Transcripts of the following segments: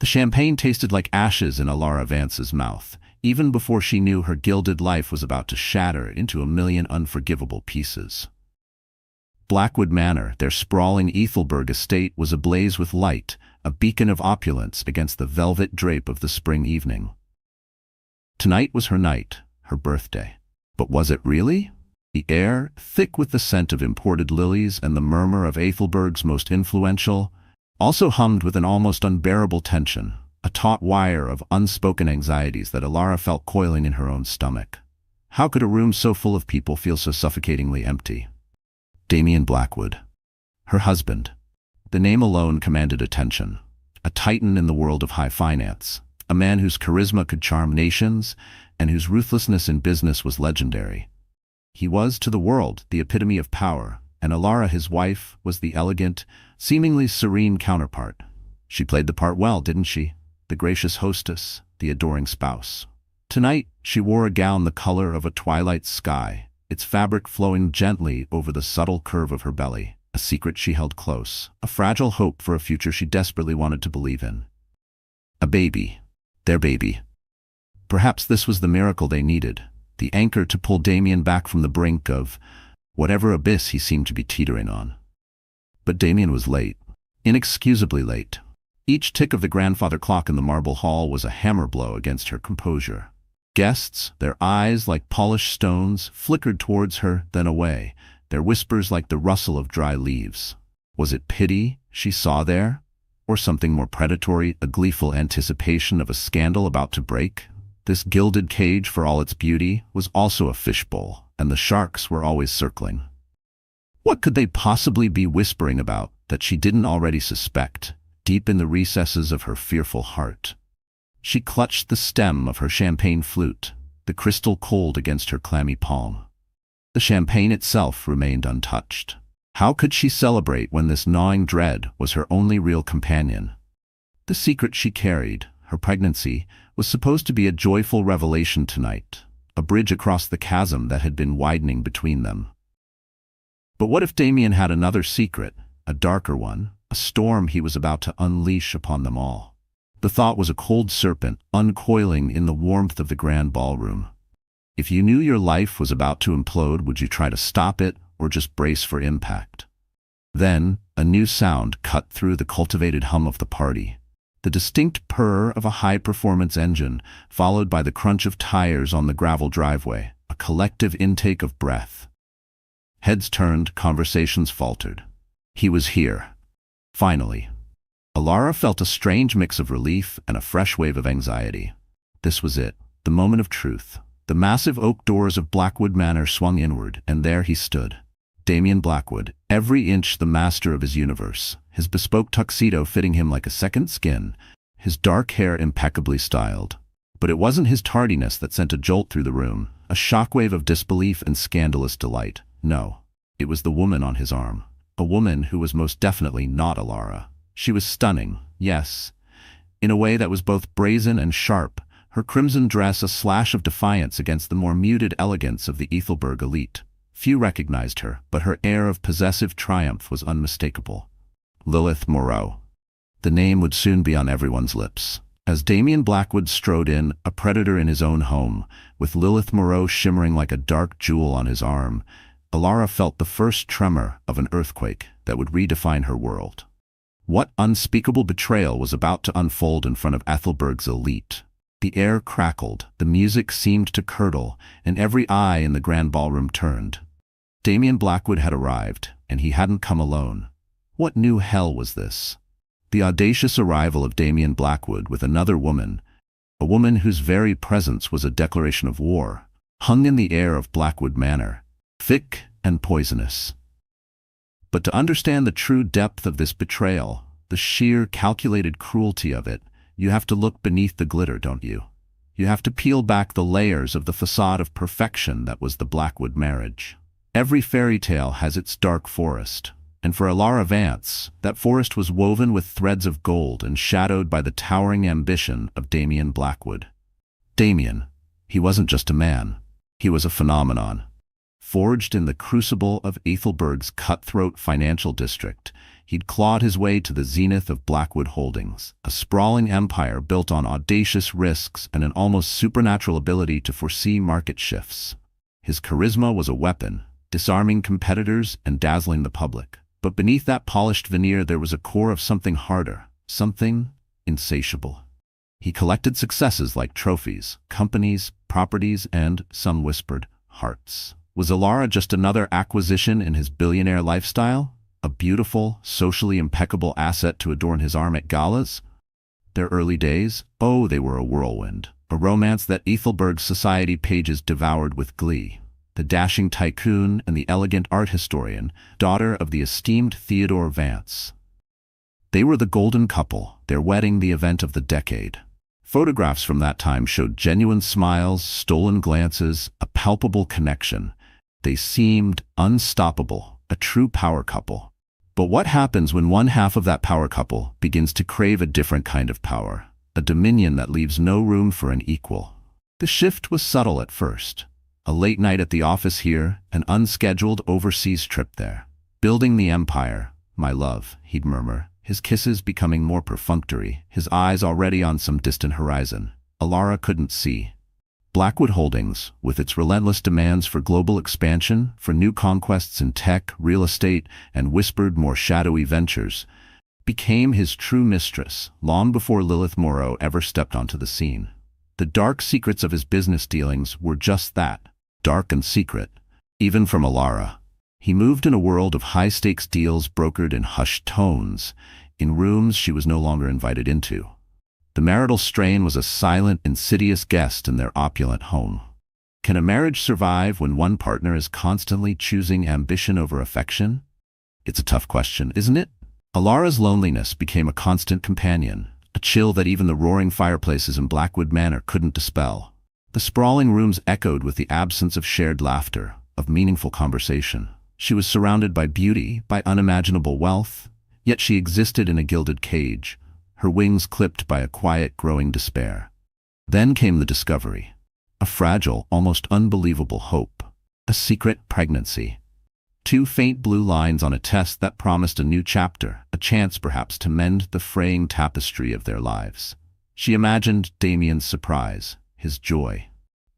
The champagne tasted like ashes in Alara Vance's mouth, even before she knew her gilded life was about to shatter into a million unforgivable pieces. Blackwood Manor, their sprawling Ethelberg estate, was ablaze with light, a beacon of opulence against the velvet drape of the spring evening. Tonight was her night, her birthday. But was it really? The air, thick with the scent of imported lilies and the murmur of Ethelberg's most influential, also hummed with an almost unbearable tension, a taut wire of unspoken anxieties that Alara felt coiling in her own stomach. How could a room so full of people feel so suffocatingly empty? Damien Blackwood. Her husband. The name alone commanded attention. A titan in the world of high finance, a man whose charisma could charm nations and whose ruthlessness in business was legendary. He was, to the world, the epitome of power, and Alara, his wife, was the elegant, seemingly serene counterpart. She played the part well, didn't she? The gracious hostess, the adoring spouse. Tonight, she wore a gown the color of a twilight sky, its fabric flowing gently over the subtle curve of her belly, a secret she held close, a fragile hope for a future she desperately wanted to believe in. A baby. Their baby. Perhaps this was the miracle they needed, the anchor to pull Damien back from the brink of whatever abyss he seemed to be teetering on. But Damien was late, inexcusably late. Each tick of the grandfather clock in the marble hall was a hammer blow against her composure. Guests, their eyes like polished stones, flickered towards her, then away, their whispers like the rustle of dry leaves. Was it pity she saw there? Or something more predatory, a gleeful anticipation of a scandal about to break? This gilded cage, for all its beauty, was also a fishbowl, and the sharks were always circling. What could they possibly be whispering about that she didn't already suspect, deep in the recesses of her fearful heart? She clutched the stem of her champagne flute, the crystal cold against her clammy palm. The champagne itself remained untouched. How could she celebrate when this gnawing dread was her only real companion? The secret she carried, her pregnancy, was supposed to be a joyful revelation tonight, a bridge across the chasm that had been widening between them. But what if Damien had another secret, a darker one, a storm he was about to unleash upon them all? The thought was a cold serpent uncoiling in the warmth of the grand ballroom. If you knew your life was about to implode, would you try to stop it or just brace for impact? Then, a new sound cut through the cultivated hum of the party. The distinct purr of a high-performance engine, followed by the crunch of tires on the gravel driveway, a collective intake of breath. Heads turned, conversations faltered. He was here. Finally. Alara felt a strange mix of relief and a fresh wave of anxiety. This was it, the moment of truth. The massive oak doors of Blackwood Manor swung inward, and there he stood. Damien Blackwood, every inch the master of his universe, his bespoke tuxedo fitting him like a second skin, his dark hair impeccably styled. But it wasn't his tardiness that sent a jolt through the room, a shockwave of disbelief and scandalous delight. No, it was the woman on his arm. A woman who was most definitely not Alara. She was stunning, yes, in a way that was both brazen and sharp, her crimson dress a slash of defiance against the more muted elegance of the Ethelberg elite. Few recognized her, but her air of possessive triumph was unmistakable. Lilith Moreau. The name would soon be on everyone's lips. As Damien Blackwood strode in, a predator in his own home, with Lilith Moreau shimmering like a dark jewel on his arm, Alara felt the first tremor of an earthquake that would redefine her world. What unspeakable betrayal was about to unfold in front of Ethelberg's elite? The air crackled, the music seemed to curdle, and every eye in the grand ballroom turned. Damien Blackwood had arrived, and he hadn't come alone. What new hell was this? The audacious arrival of Damien Blackwood with another woman, a woman whose very presence was a declaration of war, hung in the air of Blackwood Manor, thick and poisonous. But to understand the true depth of this betrayal, the sheer calculated cruelty of it, you have to look beneath the glitter, don't you? You have to peel back the layers of the facade of perfection that was the Blackwood marriage. Every fairy tale has its dark forest, and for Alara Vance, that forest was woven with threads of gold and shadowed by the towering ambition of Damien Blackwood. Damien, he wasn't just a man, he was a phenomenon. Forged in the crucible of Ethelberg's cutthroat financial district, he'd clawed his way to the zenith of Blackwood Holdings, a sprawling empire built on audacious risks and an almost supernatural ability to foresee market shifts. His charisma was a weapon, disarming competitors and dazzling the public. But beneath that polished veneer there was a core of something harder, something insatiable. He collected successes like trophies, companies, properties, and, some whispered, hearts. Was Alara just another acquisition in his billionaire lifestyle? A beautiful, socially impeccable asset to adorn his arm at galas? Their early days? Oh, they were a whirlwind. A romance that Ethelberg's society pages devoured with glee. The dashing tycoon and the elegant art historian, daughter of the esteemed Theodore Vance. They were the golden couple, their wedding the event of the decade. Photographs from that time showed genuine smiles, stolen glances, a palpable connection. They seemed unstoppable, a true power couple. But what happens when one half of that power couple begins to crave a different kind of power, a dominion that leaves no room for an equal? The shift was subtle at first. A late night at the office here, an unscheduled overseas trip there. Building the empire, my love, he'd murmur, his kisses becoming more perfunctory, his eyes already on some distant horizon. Alara couldn't see. Blackwood Holdings, with its relentless demands for global expansion, for new conquests in tech, real estate, and whispered, more shadowy ventures, became his true mistress long before Lilith Moreau ever stepped onto the scene. The dark secrets of his business dealings were just that. Dark and secret, even from Alara. He moved in a world of high-stakes deals brokered in hushed tones, in rooms she was no longer invited into. The marital strain was a silent, insidious guest in their opulent home. Can a marriage survive when one partner is constantly choosing ambition over affection? It's a tough question, isn't it? Alara's loneliness became a constant companion, a chill that even the roaring fireplaces in Blackwood Manor couldn't dispel. The sprawling rooms echoed with the absence of shared laughter, of meaningful conversation. She was surrounded by beauty, by unimaginable wealth, yet she existed in a gilded cage, her wings clipped by a quiet, growing despair. Then came the discovery. A fragile, almost unbelievable hope. A secret pregnancy. 2 faint blue lines on a test that promised a new chapter, a chance perhaps to mend the fraying tapestry of their lives. She imagined Damien's surprise, his joy.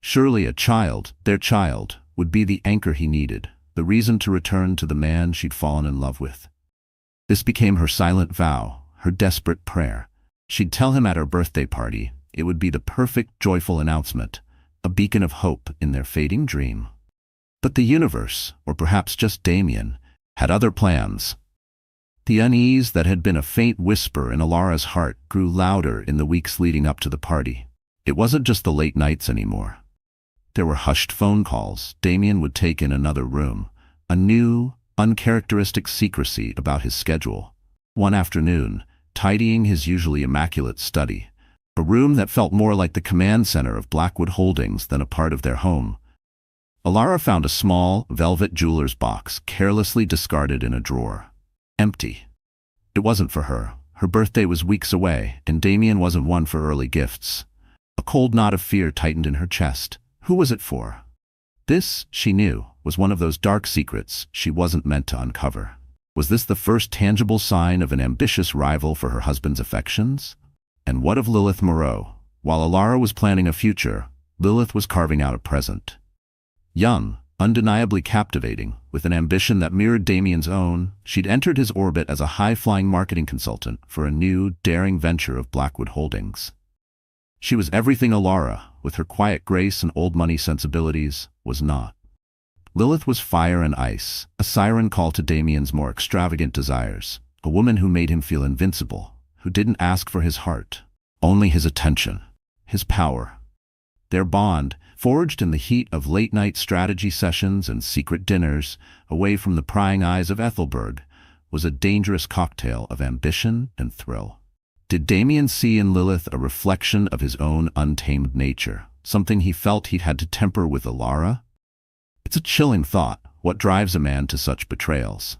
Surely a child, their child, would be the anchor he needed, the reason to return to the man she'd fallen in love with. This became her silent vow, her desperate prayer. She'd tell him at her birthday party. It would be the perfect, joyful announcement, a beacon of hope in their fading dream. But the universe, or perhaps just Damien, had other plans. The unease that had been a faint whisper in Alara's heart grew louder in the weeks leading up to the party. It wasn't just the late nights anymore. There were hushed phone calls Damien would take in another room, a new, uncharacteristic secrecy about his schedule. One afternoon, tidying his usually immaculate study, a room that felt more like the command center of Blackwood Holdings than a part of their home, Alara found a small, velvet jeweler's box carelessly discarded in a drawer. Empty. It wasn't for her. Her birthday was weeks away, and Damien wasn't one for early gifts. A cold knot of fear tightened in her chest. Who was it for? This, she knew, was one of those dark secrets she wasn't meant to uncover. Was this the first tangible sign of an ambitious rival for her husband's affections? And what of Lilith Moreau? While Alara was planning a future, Lilith was carving out a present. Young, undeniably captivating, with an ambition that mirrored Damien's own, she'd entered his orbit as a high-flying marketing consultant for a new, daring venture of Blackwood Holdings. She was everything Alara, with her quiet grace and old-money sensibilities, was not. Lilith was fire and ice, a siren call to Damien's more extravagant desires, a woman who made him feel invincible, who didn't ask for his heart, only his attention, his power. Their bond, forged in the heat of late-night strategy sessions and secret dinners, away from the prying eyes of Ethelberg, was a dangerous cocktail of ambition and thrill. Did Damien see in Lilith a reflection of his own untamed nature, something he felt he'd had to temper with Alara? It's a chilling thought, what drives a man to such betrayals.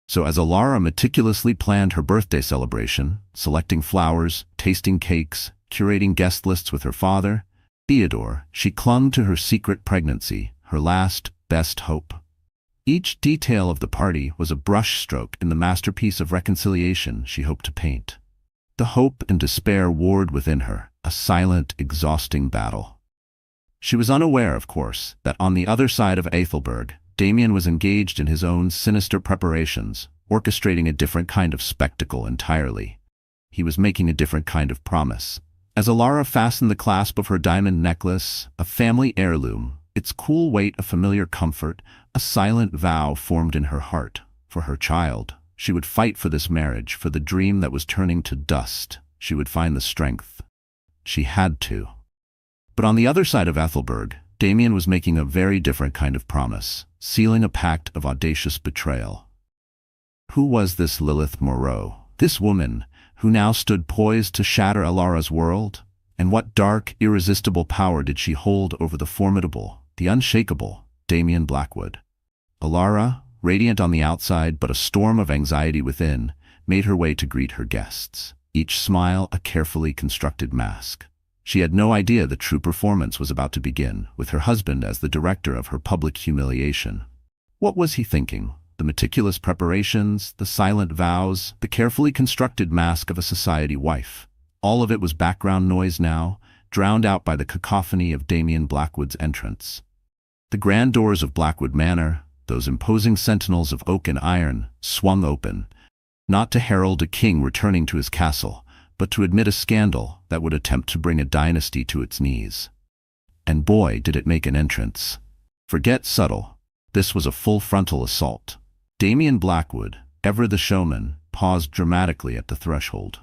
So as Alara meticulously planned her birthday celebration, selecting flowers, tasting cakes, curating guest lists with her father, Theodore, she clung to her secret pregnancy, her last, best hope. Each detail of the party was a brushstroke in the masterpiece of reconciliation she hoped to paint. The hope and despair warred within her, a silent, exhausting battle. She was unaware, of course, that on the other side of Ethelberg, Damien was engaged in his own sinister preparations, orchestrating a different kind of spectacle entirely. He was making a different kind of promise. As Alara fastened the clasp of her diamond necklace, a family heirloom, its cool weight a familiar comfort, a silent vow formed in her heart. For her child, she would fight for this marriage, for the dream that was turning to dust. She would find the strength. She had to. But on the other side of Ethelberg, Damien was making a very different kind of promise, sealing a pact of audacious betrayal. Who was this Lilith Moreau, this woman, who now stood poised to shatter Alara's world? And what dark, irresistible power did she hold over the formidable, the unshakable, Damien Blackwood? Alara, radiant on the outside but a storm of anxiety within, made her way to greet her guests, each smile a carefully constructed mask. She had no idea the true performance was about to begin, with her husband as the director of her public humiliation. What was he thinking? The meticulous preparations, the silent vows, the carefully constructed mask of a society wife. All of it was background noise now, drowned out by the cacophony of Damien Blackwood's entrance. The grand doors of Blackwood Manor, those imposing sentinels of oak and iron, swung open, not to herald a king returning to his castle, but to admit a scandal that would attempt to bring a dynasty to its knees. And boy, did it make an entrance. Forget subtle. This was a full frontal assault. Damien Blackwood, ever the showman, paused dramatically at the threshold.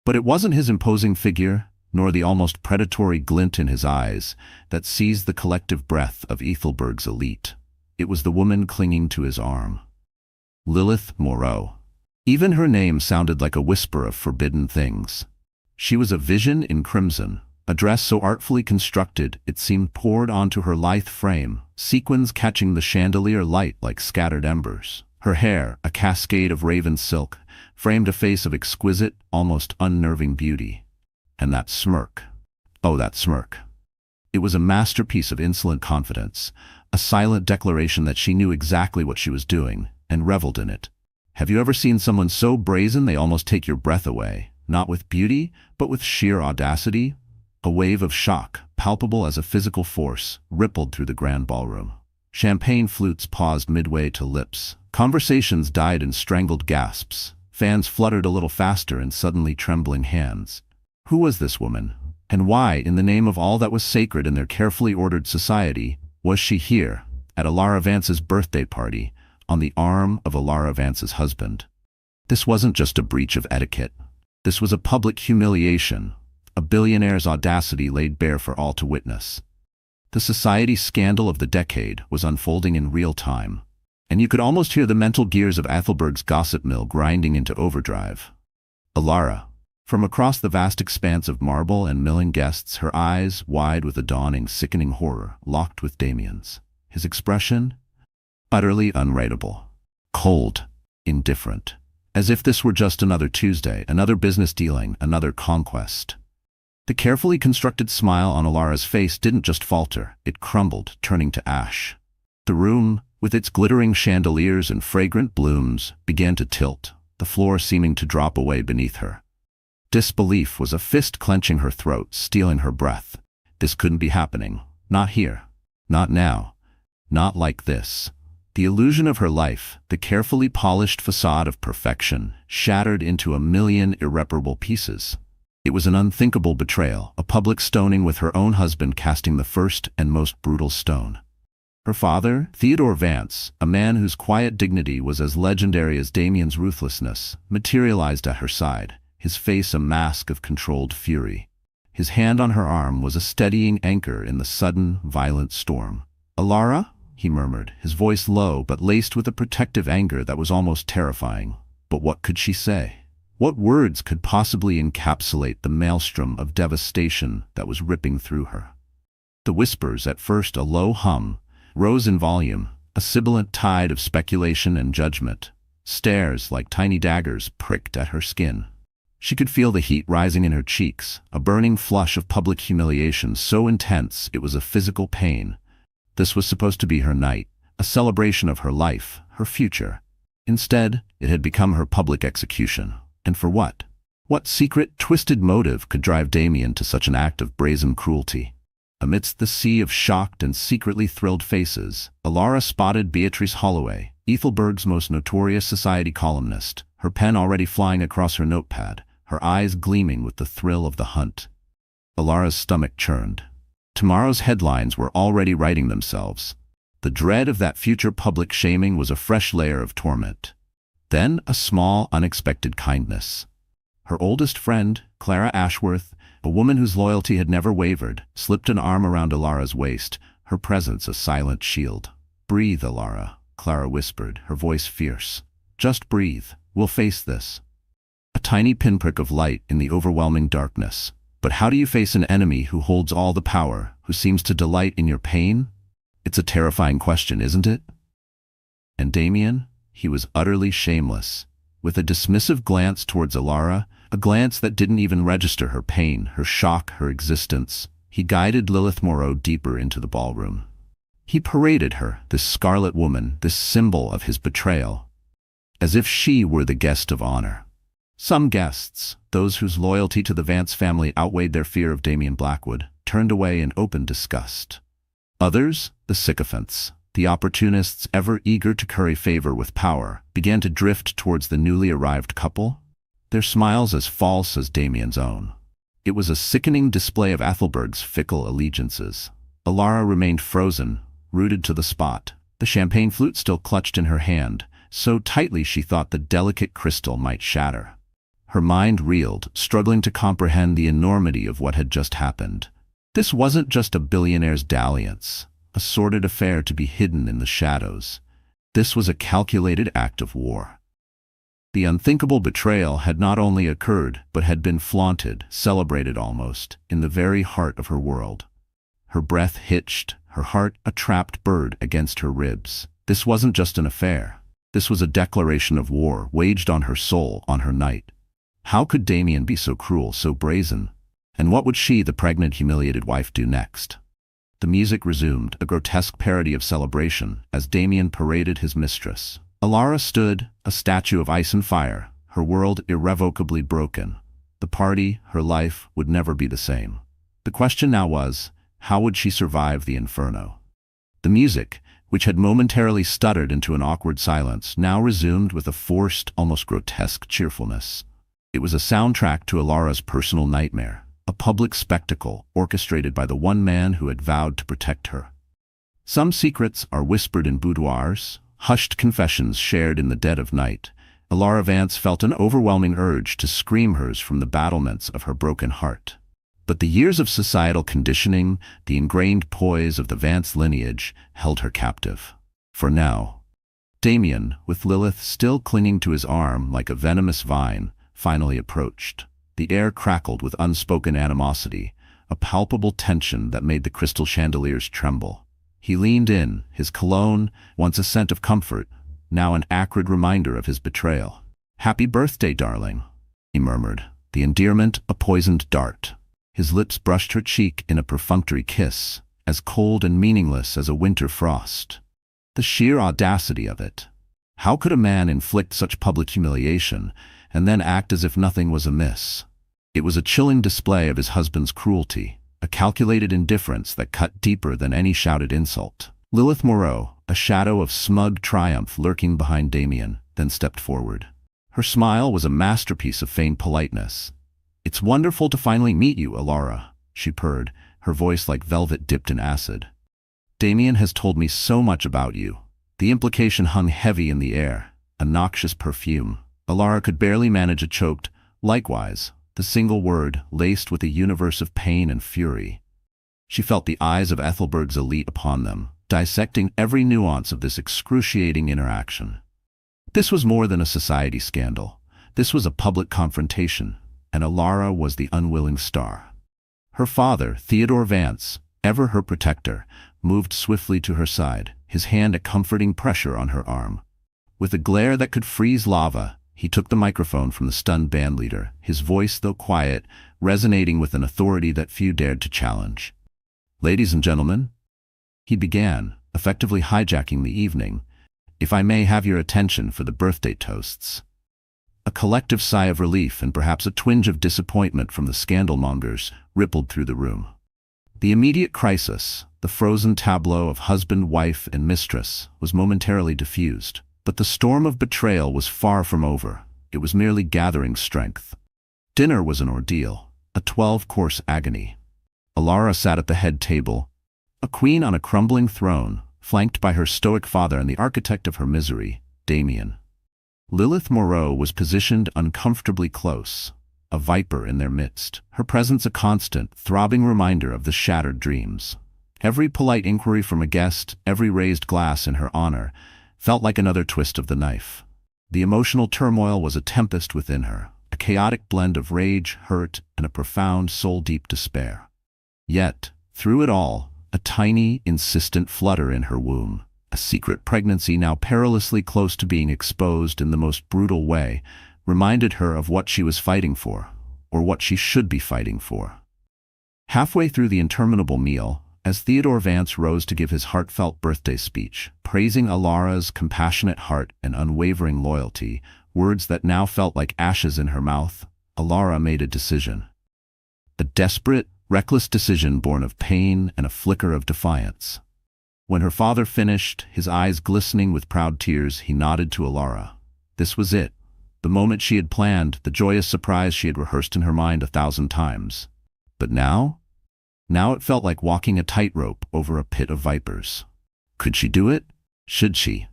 But it wasn't his imposing figure, nor the almost predatory glint in his eyes, that seized the collective breath of Ethelberg's elite. It was the woman clinging to his arm. Lilith Moreau. Even her name sounded like a whisper of forbidden things. She was a vision in crimson, a dress so artfully constructed it seemed poured onto her lithe frame, sequins catching the chandelier light like scattered embers. Her hair, a cascade of raven silk, framed a face of exquisite, almost unnerving beauty. And that smirk. Oh, that smirk. It was a masterpiece of insolent confidence, a silent declaration that she knew exactly what she was doing, and reveled in it. Have you ever seen someone so brazen they almost take your breath away, not with beauty, but with sheer audacity? A wave of shock, palpable as a physical force, rippled through the grand ballroom. Champagne flutes paused midway to lips. Conversations died in strangled gasps. Fans fluttered a little faster in suddenly trembling hands. Who was this woman? And why, in the name of all that was sacred in their carefully ordered society, was she here, at Alara Vance's birthday party, on the arm of Alara Vance's husband? This wasn't just a breach of etiquette. This was a public humiliation, a billionaire's audacity laid bare for all to witness. The society scandal of the decade was unfolding in real time, and you could almost hear the mental gears of Ethelberg's gossip mill grinding into overdrive. Alara, from across the vast expanse of marble and milling guests, her eyes, wide with a dawning, sickening horror, locked with Damien's. His expression? Utterly unreadable. Cold. Indifferent. As if this were just another Tuesday, another business dealing, another conquest. The carefully constructed smile on Alara's face didn't just falter, it crumbled, turning to ash. The room, with its glittering chandeliers and fragrant blooms, began to tilt, the floor seeming to drop away beneath her. Disbelief was a fist clenching her throat, stealing her breath. This couldn't be happening. Not here. Not now. Not like this. The illusion of her life, the carefully polished facade of perfection, shattered into a million irreparable pieces. It was an unthinkable betrayal, a public stoning with her own husband casting the first and most brutal stone. Her father, Theodore Vance, a man whose quiet dignity was as legendary as Damien's ruthlessness, materialized at her side, his face a mask of controlled fury. His hand on her arm was a steadying anchor in the sudden, violent storm. "Alara?" he murmured, his voice low but laced with a protective anger that was almost terrifying. But what could she say? What words could possibly encapsulate the maelstrom of devastation that was ripping through her? The whispers, at first a low hum, rose in volume, a sibilant tide of speculation and judgment. Stares like tiny daggers pricked at her skin. She could feel the heat rising in her cheeks, a burning flush of public humiliation so intense it was a physical pain. This was supposed to be her night, a celebration of her life, her future. Instead, it had become her public execution. And for what? What secret, twisted motive could drive Damien to such an act of brazen cruelty? Amidst the sea of shocked and secretly thrilled faces, Alara spotted Beatrice Holloway, Ethelberg's most notorious society columnist, her pen already flying across her notepad, her eyes gleaming with the thrill of the hunt. Alara's stomach churned. Tomorrow's headlines were already writing themselves. The dread of that future public shaming was a fresh layer of torment. Then a small, unexpected kindness. Her oldest friend, Clara Ashworth, a woman whose loyalty had never wavered, slipped an arm around Alara's waist, her presence a silent shield. "Breathe, Alara," Clara whispered, her voice fierce. "Just breathe. We'll face this." A tiny pinprick of light in the overwhelming darkness. But how do you face an enemy who holds all the power, who seems to delight in your pain? It's a terrifying question, isn't it? And Damien? He was utterly shameless. With a dismissive glance towards Alara, a glance that didn't even register her pain, her shock, her existence, he guided Lilith Moreau deeper into the ballroom. He paraded her, this scarlet woman, this symbol of his betrayal, as if she were the guest of honor. Some guests, those whose loyalty to the Vance family outweighed their fear of Damien Blackwood, turned away in open disgust. Others, the sycophants, the opportunists ever eager to curry favor with power, began to drift towards the newly arrived couple, their smiles as false as Damien's own. It was a sickening display of Ethelberg's fickle allegiances. Alara remained frozen, rooted to the spot, the champagne flute still clutched in her hand, so tightly she thought the delicate crystal might shatter. Her mind reeled, struggling to comprehend the enormity of what had just happened. This wasn't just a billionaire's dalliance, a sordid affair to be hidden in the shadows. This was a calculated act of war. The unthinkable betrayal had not only occurred, but had been flaunted, celebrated almost, in the very heart of her world. Her breath hitched, her heart a trapped bird against her ribs. This wasn't just an affair. This was a declaration of war waged on her soul, on her night. How could Damien be so cruel, so brazen? And what would she, the pregnant, humiliated wife, do next? The music resumed, a grotesque parody of celebration, as Damien paraded his mistress. Alara stood, a statue of ice and fire, her world irrevocably broken. The party, her life, would never be the same. The question now was, how would she survive the inferno? The music, which had momentarily stuttered into an awkward silence, now resumed with a forced, almost grotesque cheerfulness. It was a soundtrack to Alara's personal nightmare, a public spectacle orchestrated by the one man who had vowed to protect her. Some secrets are whispered in boudoirs, hushed confessions shared in the dead of night. Alara Vance felt an overwhelming urge to scream hers from the battlements of her broken heart. But the years of societal conditioning, the ingrained poise of the Vance lineage, held her captive. For now, Damien, with Lilith still clinging to his arm like a venomous vine, finally approached. The air crackled with unspoken animosity, a palpable tension that made the crystal chandeliers tremble. He leaned in, his cologne, once a scent of comfort, now an acrid reminder of his betrayal. "Happy birthday, darling," he murmured, the endearment a poisoned dart. His lips brushed her cheek in a perfunctory kiss, as cold and meaningless as a winter frost. The sheer audacity of it. How could a man inflict such public humiliation and then act as if nothing was amiss? It was a chilling display of his husband's cruelty, a calculated indifference that cut deeper than any shouted insult. Lilith Moreau, a shadow of smug triumph lurking behind Damien, then stepped forward. Her smile was a masterpiece of feigned politeness. "It's wonderful to finally meet you, Alara," she purred, her voice like velvet dipped in acid. "Damien has told me so much about you." The implication hung heavy in the air, a noxious perfume. Alara could barely manage a choked, "Likewise," the single word laced with a universe of pain and fury. She felt the eyes of Ethelberg's elite upon them, dissecting every nuance of this excruciating interaction. This was more than a society scandal. This was a public confrontation, and Alara was the unwilling star. Her father, Theodore Vance, ever her protector, moved swiftly to her side, his hand a comforting pressure on her arm. With a glare that could freeze lava, he took the microphone from the stunned bandleader, his voice, though quiet, resonating with an authority that few dared to challenge. "Ladies and gentlemen," he began, effectively hijacking the evening. "If I may have your attention for the birthday toasts." A collective sigh of relief and perhaps a twinge of disappointment from the scandalmongers rippled through the room. The immediate crisis, the frozen tableau of husband, wife, and mistress, was momentarily diffused. But the storm of betrayal was far from over. It was merely gathering strength. Dinner was an ordeal, a 12-course agony. Alara sat at the head table, a queen on a crumbling throne, flanked by her stoic father and the architect of her misery, Damien. Lilith Moreau was positioned uncomfortably close, a viper in their midst, her presence a constant, throbbing reminder of the shattered dreams. Every polite inquiry from a guest, every raised glass in her honor, felt like another twist of the knife. The emotional turmoil was a tempest within her, a chaotic blend of rage, hurt, and a profound soul-deep despair. Yet, through it all, a tiny, insistent flutter in her womb, a secret pregnancy now perilously close to being exposed in the most brutal way, reminded her of what she was fighting for, or what she should be fighting for. Halfway through the interminable meal, as Theodore Vance rose to give his heartfelt birthday speech, praising Alara's compassionate heart and unwavering loyalty, words that now felt like ashes in her mouth, Alara made a decision. A desperate, reckless decision born of pain and a flicker of defiance. When her father finished, his eyes glistening with proud tears, he nodded to Alara. This was it, the moment she had planned, the joyous surprise she had rehearsed in her mind 1,000 times. But now? Now it felt like walking a tightrope over a pit of vipers. Could she do it? Should she?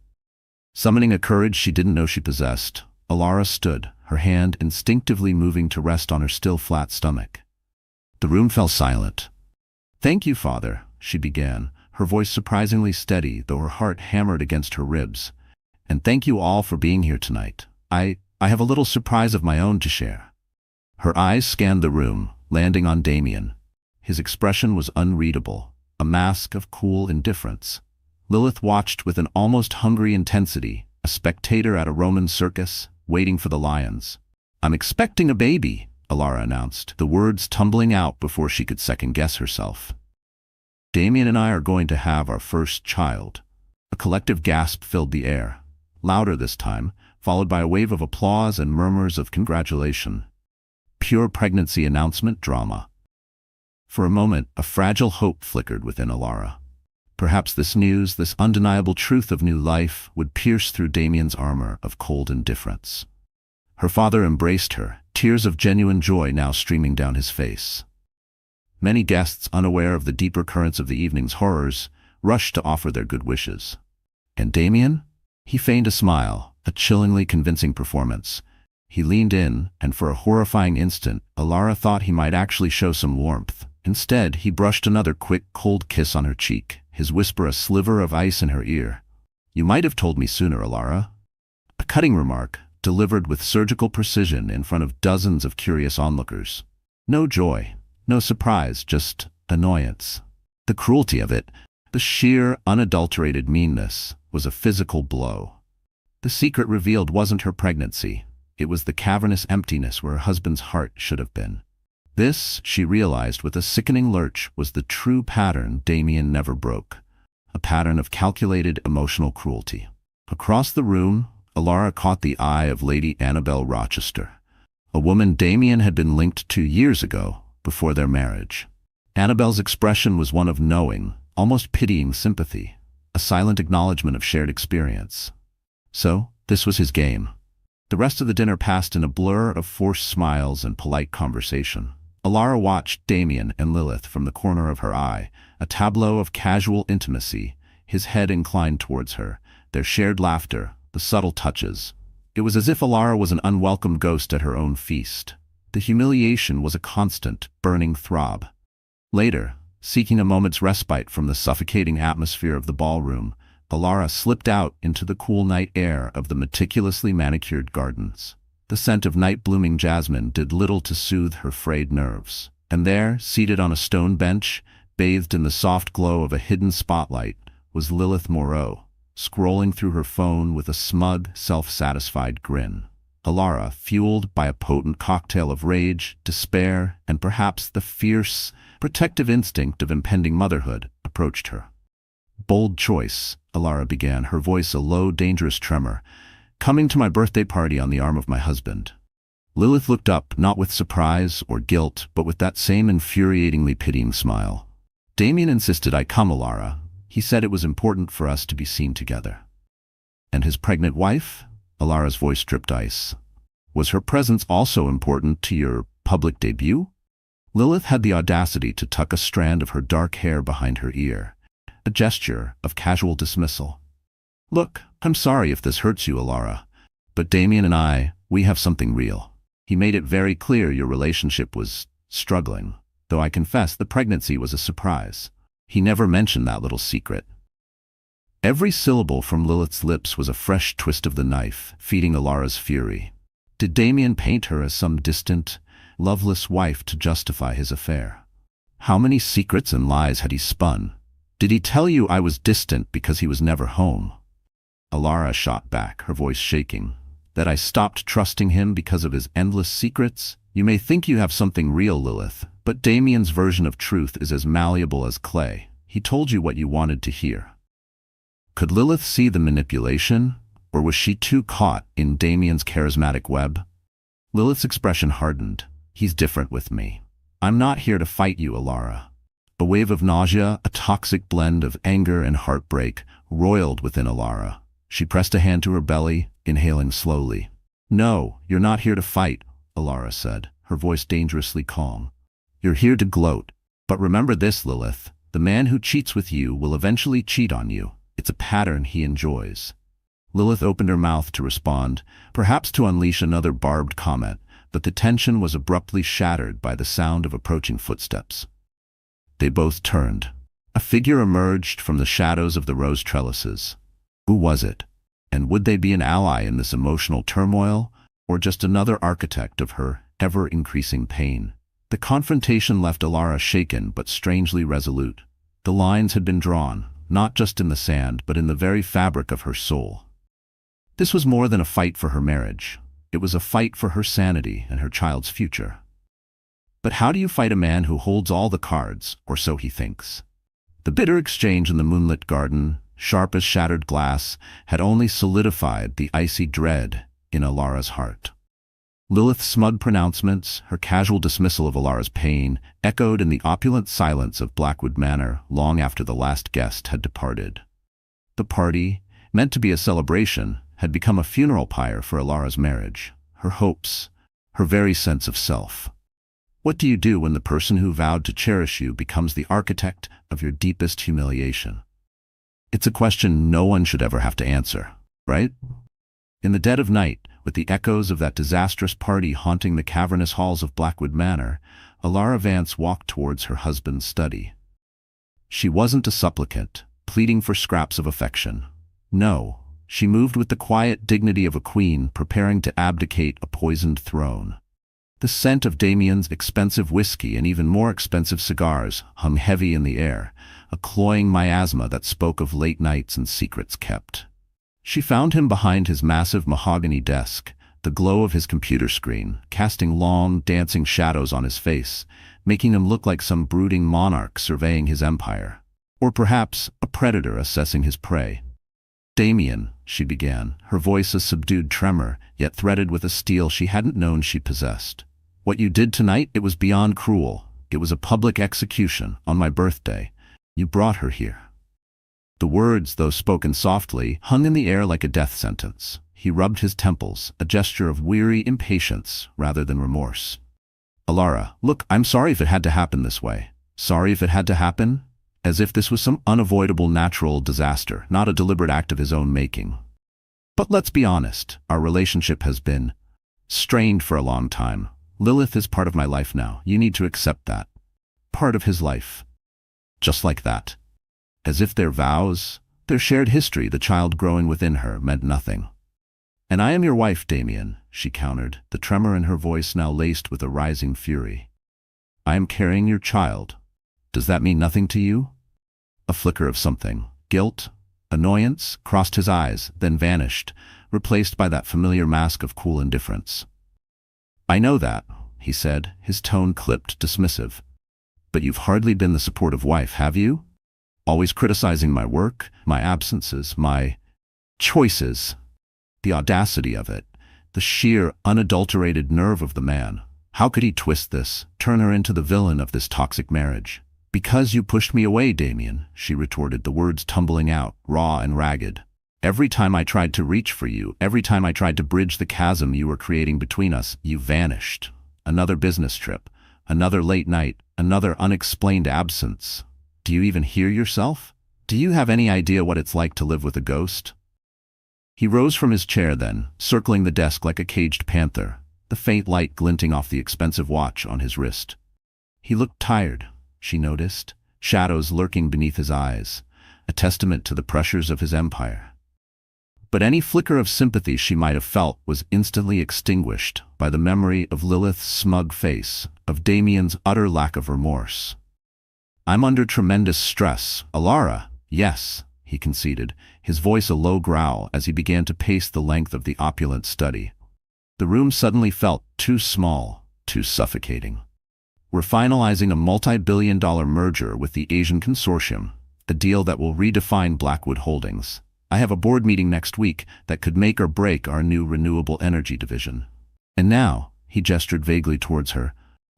Summoning a courage she didn't know she possessed, Alara stood, her hand instinctively moving to rest on her still flat stomach. The room fell silent. "Thank you, Father," she began, her voice surprisingly steady, though her heart hammered against her ribs. "And thank you all for being here tonight. I have a little surprise of my own to share." Her eyes scanned the room, landing on Damien. His expression was unreadable, a mask of cool indifference. Lilith watched with an almost hungry intensity, a spectator at a Roman circus, waiting for the lions. "I'm expecting a baby," Alara announced, the words tumbling out before she could second-guess herself. "Damien and I are going to have our first child." A collective gasp filled the air, louder this time, followed by a wave of applause and murmurs of congratulation. Pure pregnancy announcement drama. For a moment, a fragile hope flickered within Alara. Perhaps this news, this undeniable truth of new life, would pierce through Damien's armor of cold indifference. Her father embraced her, tears of genuine joy now streaming down his face. Many guests, unaware of the deeper currents of the evening's horrors, rushed to offer their good wishes. And Damien? He feigned a smile, a chillingly convincing performance. He leaned in, and for a horrifying instant, Alara thought he might actually show some warmth. Instead, he brushed another quick, cold kiss on her cheek, his whisper a sliver of ice in her ear. "You might have told me sooner, Alara." A cutting remark, delivered with surgical precision in front of dozens of curious onlookers. No joy, no surprise, just annoyance. The cruelty of it, the sheer, unadulterated meanness, was a physical blow. The secret revealed wasn't her pregnancy. It was the cavernous emptiness where her husband's heart should have been. This, she realized with a sickening lurch, was the true pattern Damien never broke. A pattern of calculated emotional cruelty. Across the room, Alara caught the eye of Lady Annabel Rochester, a woman Damien had been linked to years ago, before their marriage. Annabel's expression was one of knowing, almost pitying sympathy, a silent acknowledgement of shared experience. So, this was his game. The rest of the dinner passed in a blur of forced smiles and polite conversation. Alara watched Damien and Lilith from the corner of her eye, a tableau of casual intimacy, his head inclined towards her, their shared laughter, the subtle touches. It was as if Alara was an unwelcome ghost at her own feast. The humiliation was a constant, burning throb. Later, seeking a moment's respite from the suffocating atmosphere of the ballroom, Alara slipped out into the cool night air of the meticulously manicured gardens. The scent of night-blooming jasmine did little to soothe her frayed nerves. And there, seated on a stone bench, bathed in the soft glow of a hidden spotlight, was Lilith Moreau, scrolling through her phone with a smug, self-satisfied grin. Alara, fueled by a potent cocktail of rage, despair, and perhaps the fierce, protective instinct of impending motherhood, approached her. Bold choice, Alara began, her voice a low, dangerous tremor. Coming to my birthday party on the arm of my husband. Lilith looked up, not with surprise or guilt, but with that same infuriatingly pitying smile. Damien insisted I come, Alara. He said it was important for us to be seen together. And his pregnant wife? Alara's voice dripped ice. Was her presence also important to your public debut? Lilith had the audacity to tuck a strand of her dark hair behind her ear, a gesture of casual dismissal. Look, I'm sorry if this hurts you, Alara, but Damien and we have something real. He made it very clear your relationship was struggling, though I confess the pregnancy was a surprise. He never mentioned that little secret. Every syllable from Lilith's lips was a fresh twist of the knife, feeding Alara's fury. Did Damien paint her as some distant, loveless wife to justify his affair? How many secrets and lies had he spun? Did he tell you I was distant because he was never home? Alara shot back, her voice shaking. That I stopped trusting him because of his endless secrets? You may think you have something real, Lilith, but Damien's version of truth is as malleable as clay. He told you what you wanted to hear. Could Lilith see the manipulation, or was she too caught in Damien's charismatic web? Lilith's expression hardened. He's different with me. I'm not here to fight you, Alara. A wave of nausea, a toxic blend of anger and heartbreak, roiled within Alara. She pressed a hand to her belly, inhaling slowly. No, you're not here to fight, Alara said, her voice dangerously calm. You're here to gloat. But remember this, Lilith. The man who cheats with you will eventually cheat on you. It's a pattern he enjoys. Lilith opened her mouth to respond, perhaps to unleash another barbed comment, but the tension was abruptly shattered by the sound of approaching footsteps. They both turned. A figure emerged from the shadows of the rose trellises. Who was it? And would they be an ally in this emotional turmoil, or just another architect of her ever-increasing pain? The confrontation left Alara shaken but strangely resolute. The lines had been drawn, not just in the sand, but in the very fabric of her soul. This was more than a fight for her marriage. It was a fight for her sanity and her child's future. But how do you fight a man who holds all the cards, or so he thinks? The bitter exchange in the moonlit garden, sharp as shattered glass, had only solidified the icy dread in Alara's heart. Lilith's smug pronouncements, her casual dismissal of Alara's pain, echoed in the opulent silence of Blackwood Manor long after the last guest had departed. The party, meant to be a celebration, had become a funeral pyre for Alara's marriage, her hopes, her very sense of self. What do you do when the person who vowed to cherish you becomes the architect of your deepest humiliation? It's a question no one should ever have to answer, right? In the dead of night, with the echoes of that disastrous party haunting the cavernous halls of Blackwood Manor, Alara Vance walked towards her husband's study. She wasn't a supplicant, pleading for scraps of affection. No, she moved with the quiet dignity of a queen preparing to abdicate a poisoned throne. The scent of Damien's expensive whiskey and even more expensive cigars hung heavy in the air, a cloying miasma that spoke of late nights and secrets kept. She found him behind his massive mahogany desk, the glow of his computer screen, casting long, dancing shadows on his face, making him look like some brooding monarch surveying his empire. Or perhaps a predator assessing his prey. Damien, she began, her voice a subdued tremor, yet threaded with a steel she hadn't known she possessed. What you did tonight, it was beyond cruel. It was a public execution, on my birthday. You brought her here. The words, though spoken softly, hung in the air like a death sentence. He rubbed his temples, a gesture of weary impatience rather than remorse. Alara, look, I'm sorry if it had to happen this way. Sorry if it had to happen? As if this was some unavoidable natural disaster, not a deliberate act of his own making. But let's be honest, our relationship has been strained for a long time. Lilith is part of my life now. You need to accept that. Part of his life. Just like that. As if their vows, their shared history, the child growing within her, meant nothing. And I am your wife, Damien, she countered, the tremor in her voice now laced with a rising fury. I am carrying your child. Does that mean nothing to you? A flicker of something, guilt, annoyance, crossed his eyes, then vanished, replaced by that familiar mask of cool indifference. I know that, he said, his tone clipped, dismissive. But you've hardly been the supportive wife, have you? always criticizing my work, my absences, my choices. The audacity of it, the sheer, unadulterated nerve of the man. How could he twist this, turn her into the villain of this toxic marriage? "Because you pushed me away, Damien," she retorted, the words tumbling out, raw and ragged. "Every time I tried to reach for you, every time I tried to bridge the chasm you were creating between us, you vanished. Another business trip, another late night, another unexplained absence. Do you even hear yourself? Do you have any idea what it's like to live with a ghost?" He rose from his chair then, circling the desk like a caged panther, the faint light glinting off the expensive watch on his wrist. He looked tired, she noticed, shadows lurking beneath his eyes, a testament to the pressures of his empire. But any flicker of sympathy she might have felt was instantly extinguished by the memory of Lilith's smug face, of Damien's utter lack of remorse. "I'm under tremendous stress, Alara." "Yes," he conceded, his voice a low growl as he began to pace the length of the opulent study. The room suddenly felt too small, too suffocating. "We're finalizing a multi-billion-dollar merger with the Asian Consortium, a deal that will redefine Blackwood Holdings. I have a board meeting next week that could make or break our new renewable energy division. And now," he gestured vaguely towards her,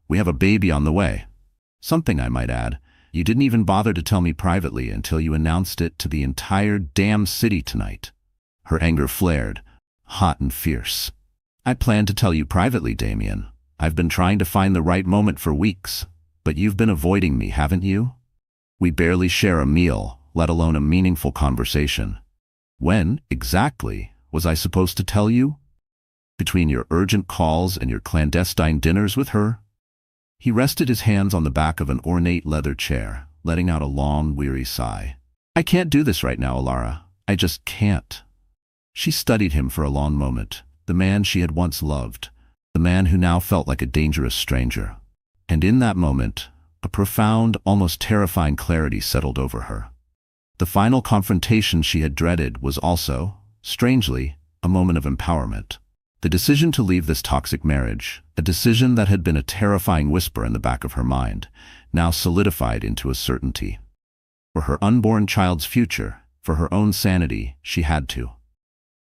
"we have a baby on the way. Something, I might add, you didn't even bother to tell me privately until you announced it to the entire damn city tonight." Her anger flared, hot and fierce. "I planned to tell you privately, Damien. I've been trying to find the right moment for weeks, but you've been avoiding me, haven't you? We barely share a meal, let alone a meaningful conversation. When, exactly, was I supposed to tell you? Between your urgent calls and your clandestine dinners with her?" He rested his hands on the back of an ornate leather chair, letting out a long, weary sigh. "I can't do this right now, Alara. I just can't." She studied him for a long moment, the man she had once loved, the man who now felt like a dangerous stranger. And in that moment, a profound, almost terrifying clarity settled over her. The final confrontation she had dreaded was also, strangely, a moment of empowerment. The decision to leave this toxic marriage, a decision that had been a terrifying whisper in the back of her mind, now solidified into a certainty. For her unborn child's future, for her own sanity, she had to.